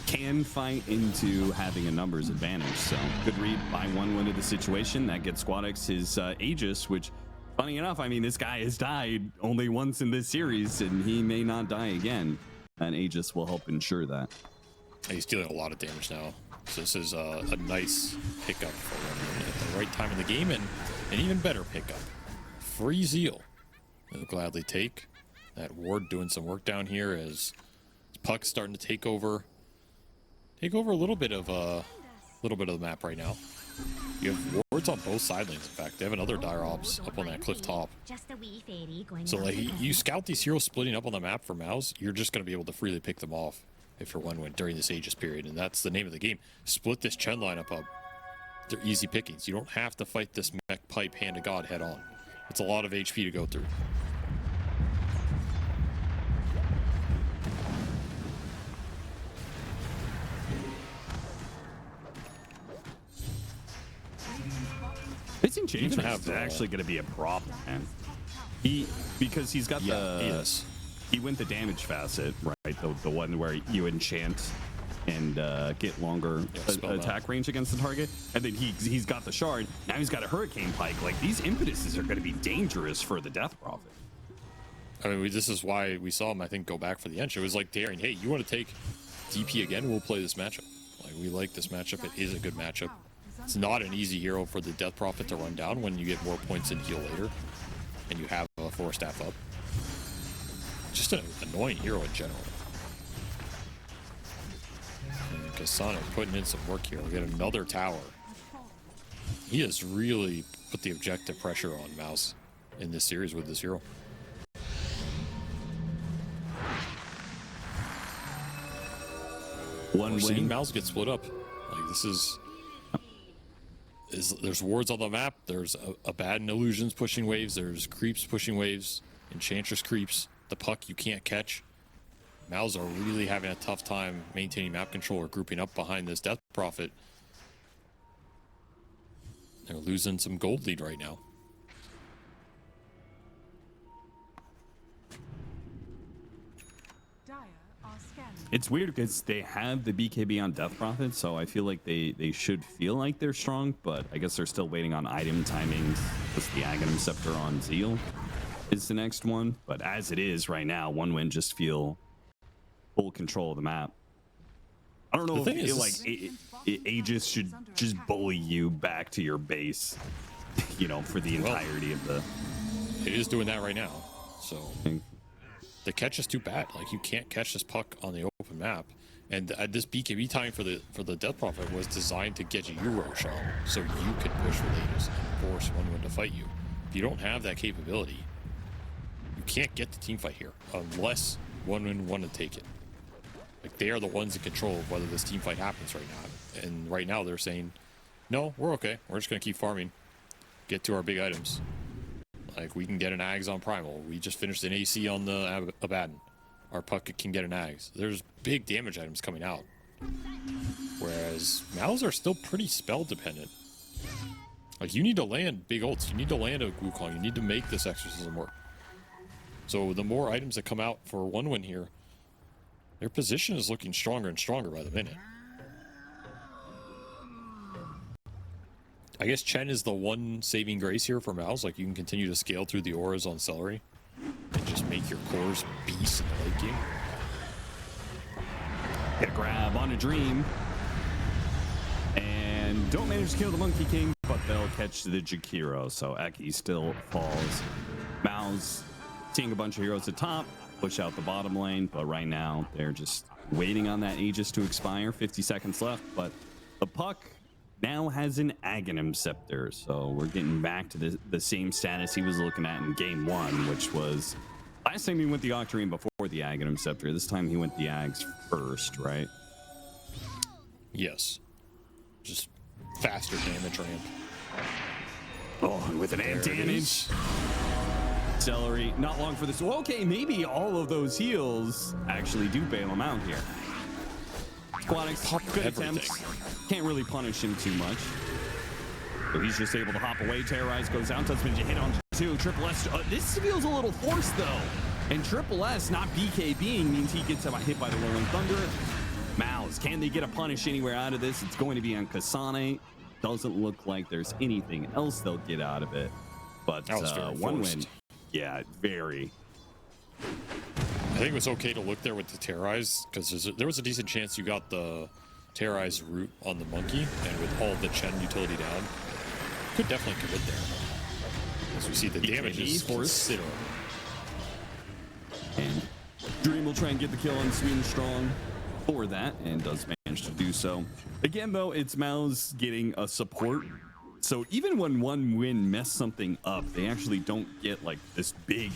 can fight into having a numbers advantage. So good read by OneWin of the situation. That gets SquadX his Aegis, which, funny enough, I mean, this guy has died only once in this series, and he may not die again. And Aegis will help ensure that. He's dealing a lot of damage now. So this is a nice pickup for him at the right time in the game, and an even better pickup. Free Zeal. He'll gladly take. That ward doing some work down here as Puck's starting to take over a little bit of the map right now. You have wards on both side lanes. In fact, they have another dire ops up on that cliff top. Just a wee fairy going So about like her you business. scout these heroes splitting up on the map for MOUZ, you're just going to be able to freely pick them off if you're OneWin during this Aegis period, and that's the name of the game. Split this Chen lineup up. They're easy pickings. You don't have to fight this mech pipe hand to God head on. It's a lot of HP to go through. It's Enchantress have, is actually going to be a problem, man. Because he's got he went the damage facet, right? The one where you enchant and get longer attack range against the target, and then he's got the shard. Now he's got a Hurricane Pike. Like, these impetuses are going to be dangerous for the Death Prophet. I mean, this is why we saw him, I think, go back for the Ench. It was like daring, hey, you want to take DP again? We'll play this matchup. Like, we like this matchup. It is a good matchup. It's not an easy hero for the Death Prophet to run down when you get more points in heal later and you have a 4-staff up. Just an annoying hero in general. And Kasana putting in some work here. We get another tower. He has really put the objective pressure on MOUZ in this series with this hero. One We're seeing win. MOUZ get split up. Like, this is there's wards on the map. There's Abaddon illusions pushing waves. There's creeps pushing waves. Enchantress creeps. The puck you can't catch. MOUZ are really having a tough time maintaining map control or grouping up behind this Death Prophet. They're losing some gold lead right now. It's weird because they have the BKB on Death Prophet, so I feel like they should feel like they're strong, but I guess they're still waiting on item timings because the Aghanim Scepter on Zeal is the next one. But as it is right now, OneWin just feel full control of the map. I don't know if Aegis should just bully you back to your base, you know, for the entirety of the... It is doing that right now, so... The catch is too bad. Like, you can't catch this puck on the open map, and this BKB time for the Death Prophet was designed to get you your Roshan, so you could push with Aegis and force OneWin to fight you. If you don't have that capability, you can't get the team fight here unless OneWin want to take it. Like, they are the ones in control of whether this team fight happens right now, and right now they're saying, no, we're okay. We're just gonna keep farming, get to our big items. Like, we can get an Ags on Primal. We just finished an AC on the Abaddon. Our puck can get an Ags. There's big damage items coming out. Whereas MOUZ are still pretty spell dependent. Like, you need to land big ults. You need to land a Wukong. You need to make this exorcism work. So the more items that come out for OneWin here, Their position is looking stronger and stronger by the minute. I guess Chen is the one saving grace here for MOUZ. Like, you can continue to scale through the auras on Celery and just make your cores beasts in the late game. Get a grab on a Dream. And don't manage to kill the Monkey King, but they'll catch the Jakiro. So Eki still falls. MOUZ seeing a bunch of heroes at top, push out the bottom lane, but right now they're just waiting on that Aegis to expire. 50 seconds left, but the puck now has an Aghanim Scepter, so we're getting back to the same status he was looking at in game 1, which was last time he went the Octarine before the Aghanim Scepter. This time he went the Ags first, right? Yes. Just faster damage ramp. Oh, and with an amp damage. Celery, not long for this. Well, okay, maybe all of those heals actually do bail him out here. Squadix, good attempts. Can't really punish him too much. So he's just able to hop away. Terrorize goes out. Does manage to hit on 2. Triple S. This feels a little forced, though. And Triple S not BKBing means he gets hit by the Rolling Thunder. MOUZ, can they get a punish anywhere out of this? It's going to be on Kasane. Doesn't look like there's anything else they'll get out of it. But one win. Yeah, very. I think it was okay to look there with the Terrorize, because there was a decent chance you got the Terrorize root on the Monkey, and with all the Chen utility down, could definitely commit there. As we see, the damage is considerable. And Dream will try and get the kill on Sweden Strong for that, and does manage to do so. Again, though, it's MOUZ getting a support. So even when one win messed something up, they actually don't get like this big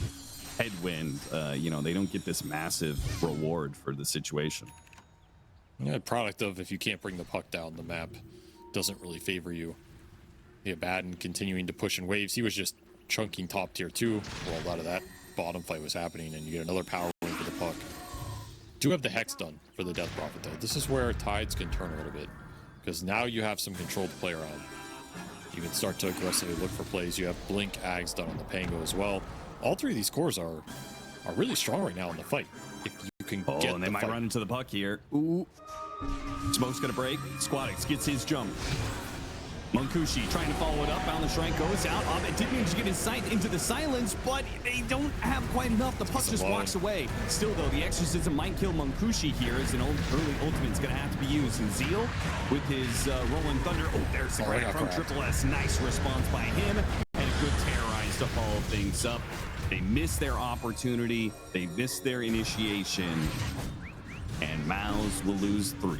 headwind. You know, they don't get this massive reward for the situation. Yeah, product of if you can't bring the puck down, the map doesn't really favor you. Yeah, Baden continuing to push in waves. He was just chunking top tier 2 while a lot of that bottom fight was happening, and you get another power win for the puck. Do have the Hex done for the Death Prophet, though. This is where tides can turn a little bit, because now you have some control to play around. You can start to aggressively look for plays. You have Blink Ags done on the Pango as well. All 3 of these cores are really strong right now in the fight. If you can get and they might run into the puck here. Ooh. Smoke's gonna break. Squadix gets his jump. Monkushi trying to follow it up. Bound the Shrine goes out. It didn't manage to get his sight into the silence, but they don't have quite enough. The puck just walks away. Still, though, the Exorcism might kill Monkushi here as an early ultimate's going to have to be used. And Zeal with his Rolling Thunder. Oh, there's the grab from Triple S. Nice response by him. And a good Terrorize to follow things up. They missed their opportunity. They missed their initiation. And MOUZ will lose 3.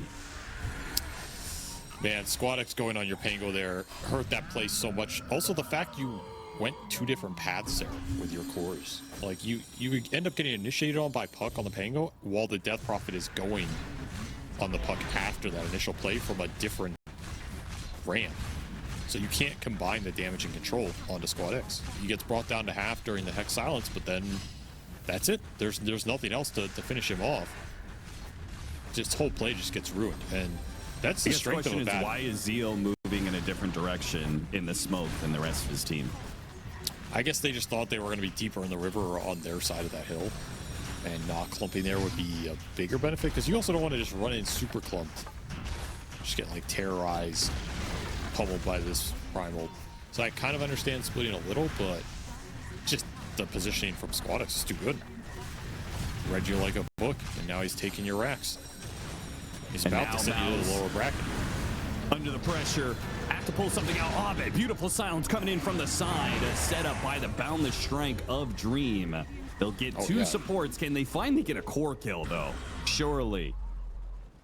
Man, Squadix going on your Pango there hurt that play so much. Also, the fact you went 2 different paths there with your cores. Like, you end up getting initiated on by puck on the Pango while the Death Prophet is going on the puck after that initial play from a different ramp. So you can't combine the damage and control onto Squadix. He gets brought down to half during the Hex Silence, but then that's it. There's nothing else to finish him off. This whole play just gets ruined, and that's the strength of a bad. Why is Zeal moving in a different direction in the smoke than the rest of his team? I guess they just thought they were going to be deeper in the river or on their side of that hill, and not clumping there would be a bigger benefit, because you also don't want to just run in super clumped. Just get like terrorized, pummeled by this primal. So I kind of understand splitting a little, but just the positioning from Squadix is too good. Read you like a book, and now he's taking your racks. He's about to send you to the lower bracket. Under the pressure, have to pull something out. Abed, beautiful silence coming in from the side. Set up by the Boundless Strike of Dream. They'll get 2 supports. Can they finally get a core kill, though? Surely.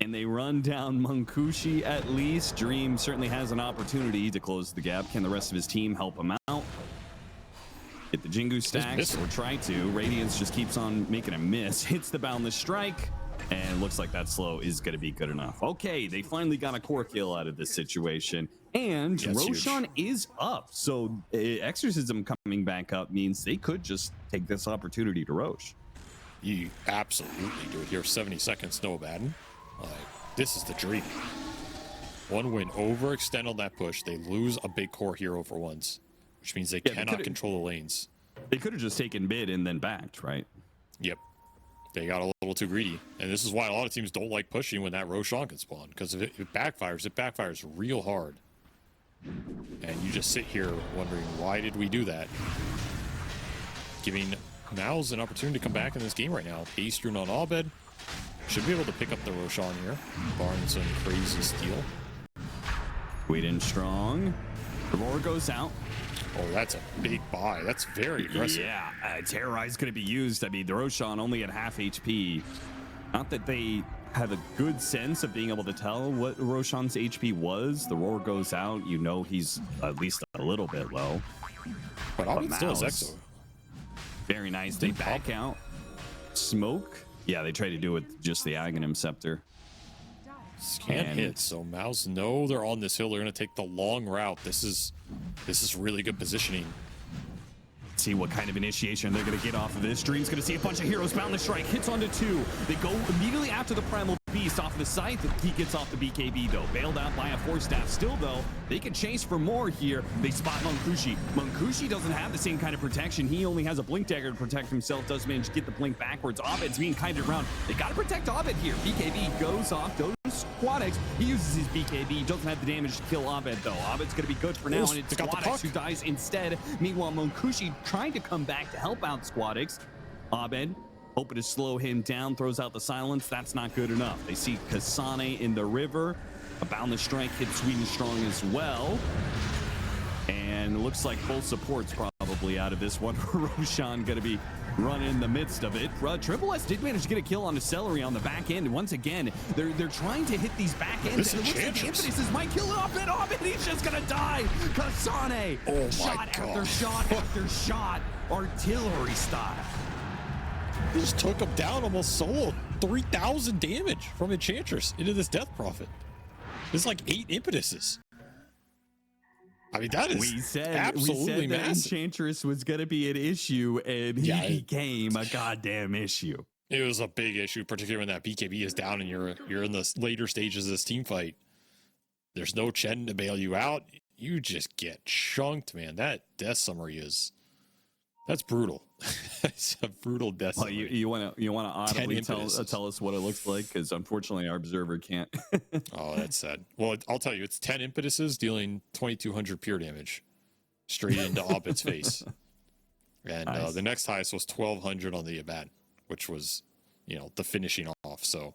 And they run down Monkushi at least. Dream certainly has an opportunity to close the gap. Can the rest of his team help him out? Get the Jingu stacks, or try to. Radiance just keeps on making a miss. Hits the Boundless Strike. And looks like that slow is going to be good enough. Okay, they finally got a core kill out of this situation. And Roshan is up. So Exorcism coming back up means they could just take this opportunity to Rosh. You absolutely do it here. 70 seconds, no Baden. This is the dream. 1 win, overextend on that push. They lose a big core hero for once, which means they cannot control the lanes. They could have just taken mid and then backed, right? Yep. They got a little too greedy. And this is why a lot of teams don't like pushing when that Roshan can spawn. Because if it backfires real hard. And you just sit here wondering, why did we do that? Giving MOUZ an opportunity to come back in this game right now. Haste rune on Abed. Should be able to pick up the Roshan here, barring some crazy steal. Sweet and strong. The roar goes out. Oh, that's a big buy. That's very aggressive. Yeah, Terrorize going to be used. I mean, the Roshan only at half HP. Not that they have a good sense of being able to tell what Roshan's HP was. The roar goes out. You know he's at least a little bit low. But Abed still has Exo. Very nice. They back out. Smoke. Yeah, they try to do it with just the Aghanim Scepter. Can't hit. So MOUZ know they're on this hill. They're going to take the long route. This is really good positioning. See what kind of initiation they're going to get off of this. Dream's going to see a bunch of heroes bound to strike. Hits onto 2. They go immediately after the Primal Beast off the site. He gets off the BKB though. Bailed out by a Force Staff. Still though, they can chase for more here. They spot Munkushi. Munkushi doesn't have the same kind of protection. He only has a Blink Dagger to protect himself. Does manage to get the Blink backwards. Abed's being kited around. They got to protect Abed here. BKB goes off. Goes Squadix. He uses his BKB. He doesn't have the damage to kill Abed though. Abed's going to be good for now. And it's Squadix who dies instead. Meanwhile, Munkushi trying to come back to help out Squadix. Abed hoping to slow him down, throws out the silence. That's not good enough. They see Kasane in the river. A boundless strike hits Sweet and Strong as well. And it looks like both supports probably out of this one. Roshan going to be running in the midst of it. Triple S did manage to get a kill on the Celery on the back end. And once again, they're trying to hit these back ends. And it looks like the impetus might kill it off. And he's just going to die. Kasane. Oh shot after shot after shot. Artillery style. He just took him down almost solo. 3,000 damage from Enchantress into this Death Prophet. There's like 8 impetuses. I mean, that is absolutely that massive. Enchantress was going to be an issue, and he became a goddamn issue. It was a big issue, particularly when that BKB is down and you're in the later stages of this team fight. There's no Chen to bail you out. You just get chunked, man. That death summary that's brutal. It's a brutal death summary. You want to audibly tell us what it looks like, because unfortunately our observer can't. Oh, that's sad. Well, I'll tell you, it's 10 impetuses dealing 2,200 pure damage straight into Abed's face. And nice. The next highest was 1,200 on the Abad, which was, the finishing off. So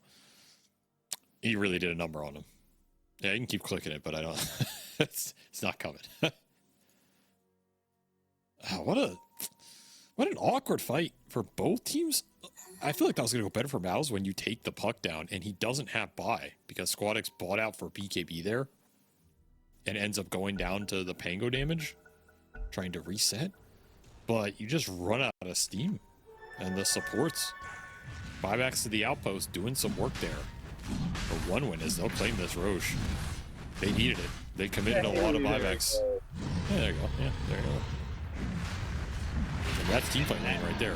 he really did a number on him. Yeah, you can keep clicking it, but I don't. it's not coming. What an awkward fight for both teams. I feel like that was going to go better for MOUZ when you take the puck down and he doesn't have buy because Squadix bought out for BKB there and ends up going down to the Pango damage, trying to reset. But you just run out of steam. And the supports, buybacks to the outpost, doing some work there. For one win is they'll claim this Roche. They needed it. They committed a lot of buybacks. Yeah, there you go. Yeah, there you go. And that's teamfight lane right there.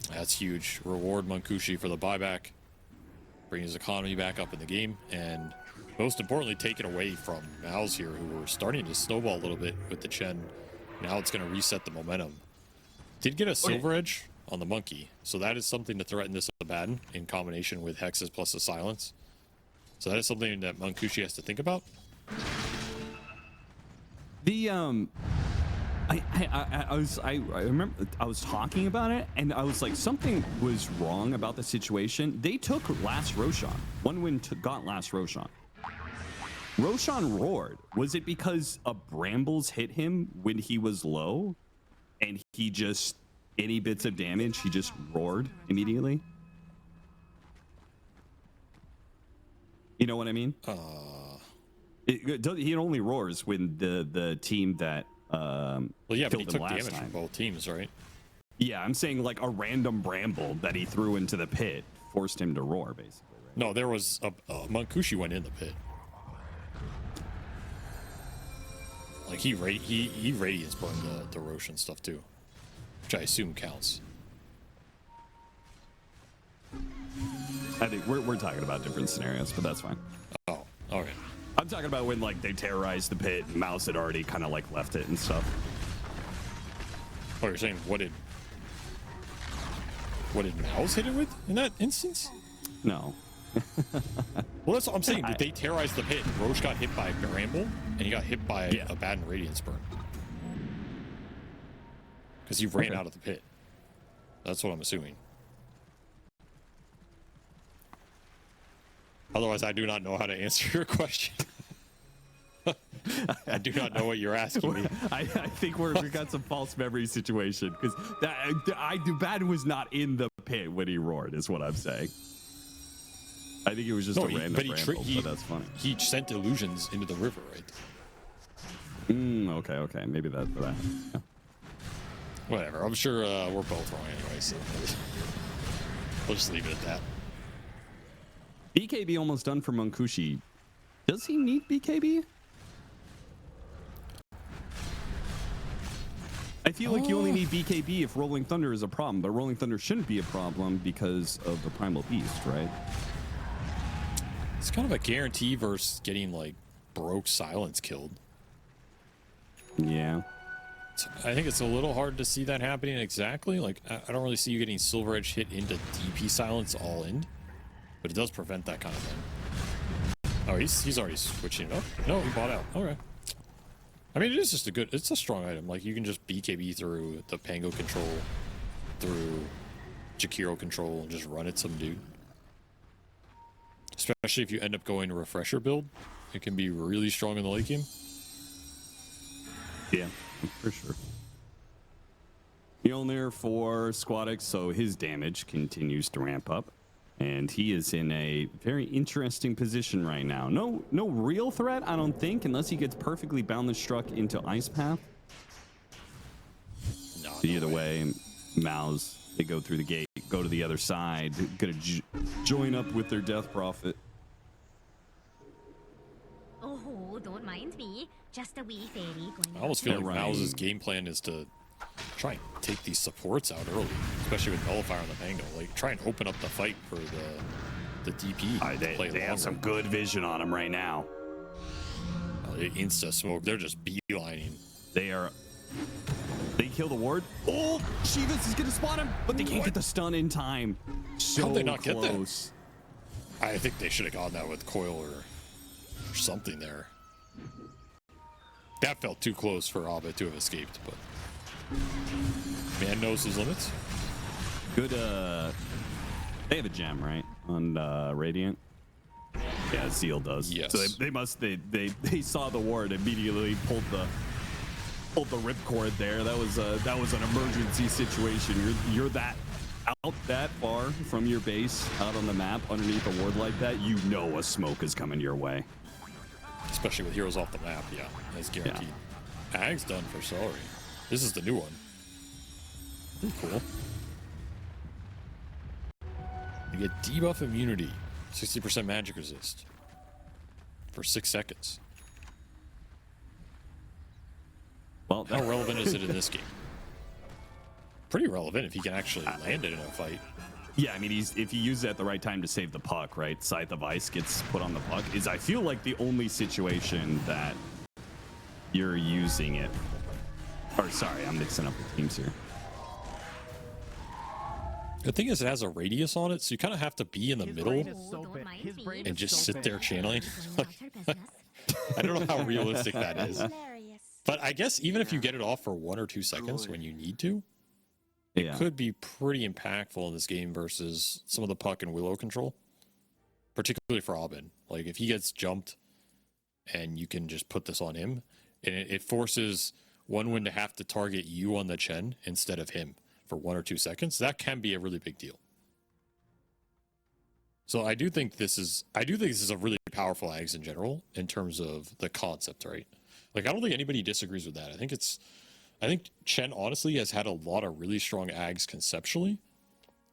That's huge. Reward Munkushi for the buyback. Bring his economy back up in the game. And most importantly, take it away from MOUZ here, who were starting to snowball a little bit with the Chen. Now it's going to reset the momentum. Did get a Silver Edge on the Monkey. So that is something to threaten this Abaddon in combination with Hexes plus the Silence. So that is something that Munkushi has to think about. The I remember I was talking about it and I was like, something was wrong about the situation. They took last Roshan. One win got last Roshan. Roshan roared. Was it because a brambles hit him when he was low and he just, any bits of damage, he just roared immediately? You know what I mean? He only roars when the team that well, yeah, but he took damage from both teams, right? Yeah, I'm saying like a random bramble that he threw into the pit forced him to roar, basically. Right? No, there was a Munkushi went in the pit. Like he radiance burned the Roshan stuff too, which I assume counts. I think we're talking about different scenarios, but that's fine. Oh, all right. I'm talking about when like they terrorized the pit and MOUZ had already kind of like left it and stuff. Oh, you're saying what did MOUZ hit it with in that instance? No. Well, that's what I'm saying. They terrorized the pit. Roche got hit by Bramble, and he got hit by a Baden Radiance Burn. Because he ran out of the pit. That's what I'm assuming. Otherwise, I do not know how to answer your question. I do not know what you're asking me. I think we got some false memory situation because Baden was not in the pit when he roared, is what I'm saying. I think it was just a random ramble, but that's funny. He sent illusions into the river, right? Okay. Maybe that's for that. Yeah. Whatever. I'm sure we're both wrong anyway, so we'll just leave it at that. BKB almost done for Munkushi. Does he need BKB? I feel like you only need BKB if Rolling Thunder is a problem, but Rolling Thunder shouldn't be a problem because of the Primal Beast, right? It's kind of a guarantee versus getting like broke silence killed. Yeah. So I think it's a little hard to see that happening exactly. Like I don't really see you getting Silver Edge hit into DP silence all in, but it does prevent that kind of thing. Oh, he's already switching it up. No, he bought out. All right. I mean, it is just it's a strong item. Like you can just BKB through the Pango control, through Jakiro control, and just run at some dude. Especially if you end up going to Refresher build, it can be really strong in the late game. Yeah, for sure. Mjolnir for Squadix, so his damage continues to ramp up. And he is in a very interesting position right now. No real threat, I don't think, unless he gets perfectly boundless struck into Ice Path. No, Either way, MOUZ, they go through the gate, go to the other side, gonna join up with their Death Prophet. Oh, don't mind me. Just a wee fairy going I almost feel like MOUZ's game plan is to try and take these supports out early, especially with Nullifier on the Pango. Like, try and open up the fight for the DP. They have some good vision on him right now. They insta smoke. They're just beelining. They kill the ward. Oh, Shivas is gonna spot him, but they can't get the stun in time. So How'd they not close. Get that? I think they should have gotten that with Coil or something there. That felt too close for Abed to have escaped, but man knows his limits. Good. They have a gem, right, on Radiant. Yeah, Zeal does. Yes. So they saw the ward, immediately pulled the ripcord there. That was an emergency situation. You're out that far from your base, out on the map, underneath a ward like that. You know a smoke is coming your way. Especially with heroes off the map, yeah, that's guaranteed. Yeah. Ag's done for Celery. This is the new one. Pretty cool. You get debuff immunity, 60% magic resist for 6 seconds. Well, how relevant is it in this game? Pretty relevant if he can actually land it in a fight. Yeah, I mean, if he uses it at the right time to save the puck, right? Scythe of Ice gets put on the puck. I feel like the only situation that you're using it. Or sorry, I'm mixing up the teams here. The thing is, it has a radius on it, so you kind of have to be in the middle and just sit there channeling. I don't know how realistic that is. But I guess even if you get it off for 1 or 2 seconds when you need to, it could be pretty impactful in this game versus some of the puck and Willow control, particularly for Abed. Like if he gets jumped and you can just put this on him, and it forces OneWin to have to target you on the Chen instead of him for 1 or 2 seconds, that can be a really big deal. So I do think this is a really powerful Ags in general in terms of the concept, right? Like I don't think anybody disagrees with that. I think Chen honestly has had a lot of really strong Ags conceptually.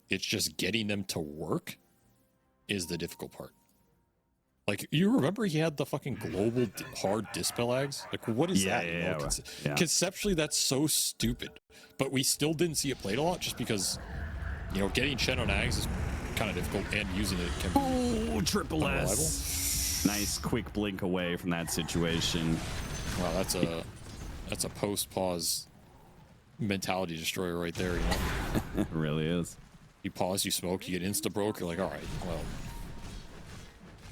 It's just getting them to work is the difficult part. Like, you remember he had the fucking global hard dispel Ags? Like, what is that? Yeah. Conceptually, that's so stupid. But we still didn't see it played a lot just because, getting Chen on Ags is kind of difficult and using it can be triple S. Nice quick blink away from that situation. Wow, that's a post-pause mentality destroyer right there, you know? It really is. You pause, you smoke, you get insta-broke, you're like, all right, well,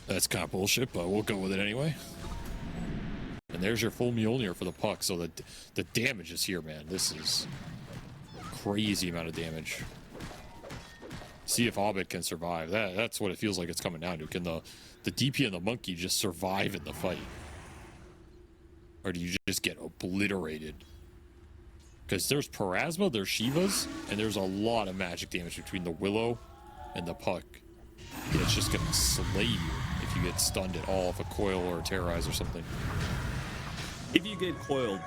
that's kind of bullshit, but we'll go with it anyway. And there's your full Mjolnir for the puck, so the damage is here, man. This is crazy amount of damage. See if Hobbit can survive. That's what it feels like it's coming down to. Can the DP and the monkey just survive in the fight? Or do you just get obliterated? Because there's Parasma, there's Shivas, and there's a lot of magic damage between the Willow and the puck. It's just gonna slay you if you get stunned at all, if a coil or a terrorize or something. If you get coiled,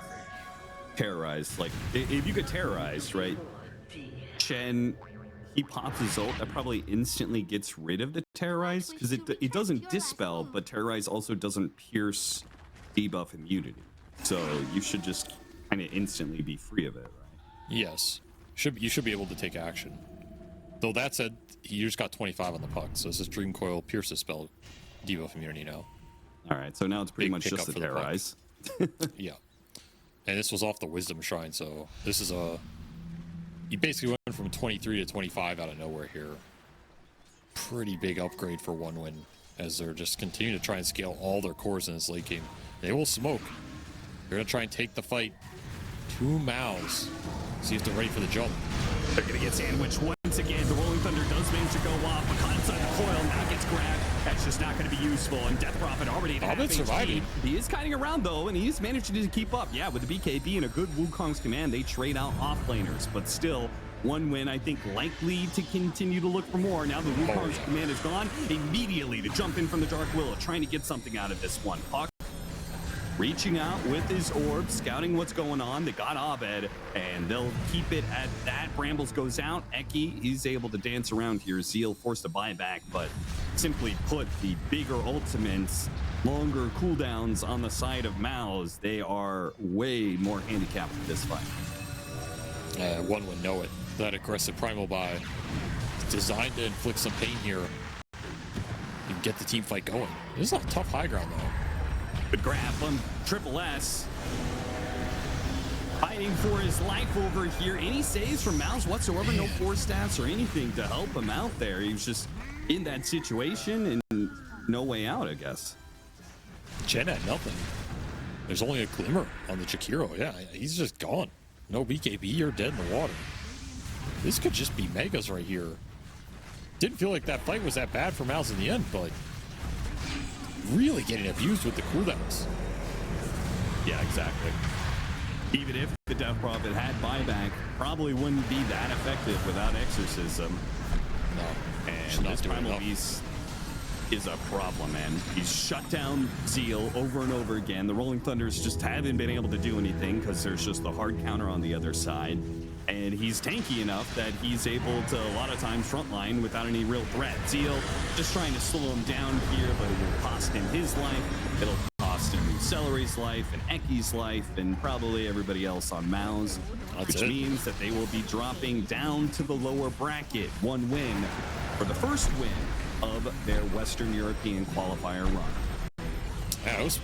terrorized, like if you get terrorized, right? Shen, he pops his ult, that probably instantly gets rid of the terrorize because it doesn't dispel, but terrorize also doesn't pierce debuff immunity. So you should just kind of instantly be free of it, right? Yes, you should be able to take action. Though that said, he just got 25 on the puck, so this is Dream Coil, Pierce Spell, debuff immunity now. All right, so now it's pretty much just the for terrorize. Yeah, and this was off the Wisdom Shrine, so this is you basically went from 23 to 25 out of nowhere here. Pretty big upgrade for 1 win, as they're just continuing to try and scale all their cores in this late game. They will smoke. They're gonna try and take the fight to MOUZ. See if they're ready for the jump. They're gonna get sandwiched once again. The Rolling Thunder does manage to go off, but caught inside the coil, now gets grabbed. That's just not gonna be useful. And Death Prophet already at half Hobbit's surviving. HP. He is kiting around though, and he's managed to keep up. Yeah, with the BKB and a good Wukong's command, they trade out offlaners, but still 1 win, I think, likely to continue to look for more. Now the Wukong's command is gone. Immediately to jump in from the Dark Willow, trying to get something out of this one. Puck reaching out with his orb, scouting what's going on. They got Abed, and they'll keep it at that. Brambles goes out. Eki is able to dance around here. Zeal forced to buy back, but simply put, the bigger ultimates, longer cooldowns on the side of MOUZ, they are way more handicapped for this fight. 1 would know it. That aggressive primal buy is designed to inflict some pain here and get the team fight going. This is a tough high ground though. But grab from Triple S. Fighting for his life over here. Any saves from MOUZ whatsoever? No force stats or anything to help him out there. He was just in that situation and no way out, I guess. Jen had nothing. There's only a glimmer on the Chikiro. Yeah, he's just gone. No BKB, you're dead in the water. This could just be Megas right here. Didn't feel like that fight was that bad for MOUZ in the end, but really getting abused with the cooldowns. Yeah, exactly. Even if the Death Prophet had buyback, probably wouldn't be that effective without Exorcism. No, And this Primal Beast is a problem, man. He's shut down Zeal over and over again. The Rolling Thunders just haven't been able to do anything because there's just the hard counter on the other side. And he's tanky enough that he's able to, a lot of times, frontline without any real threat. Zeal just trying to slow him down here, but it will cost him his life. It'll cost him Celery's life and Eki's life and probably everybody else on MOUZ, which means that they will be dropping down to the lower bracket. 1 win for the first win of their Western European qualifier run. Yeah, it was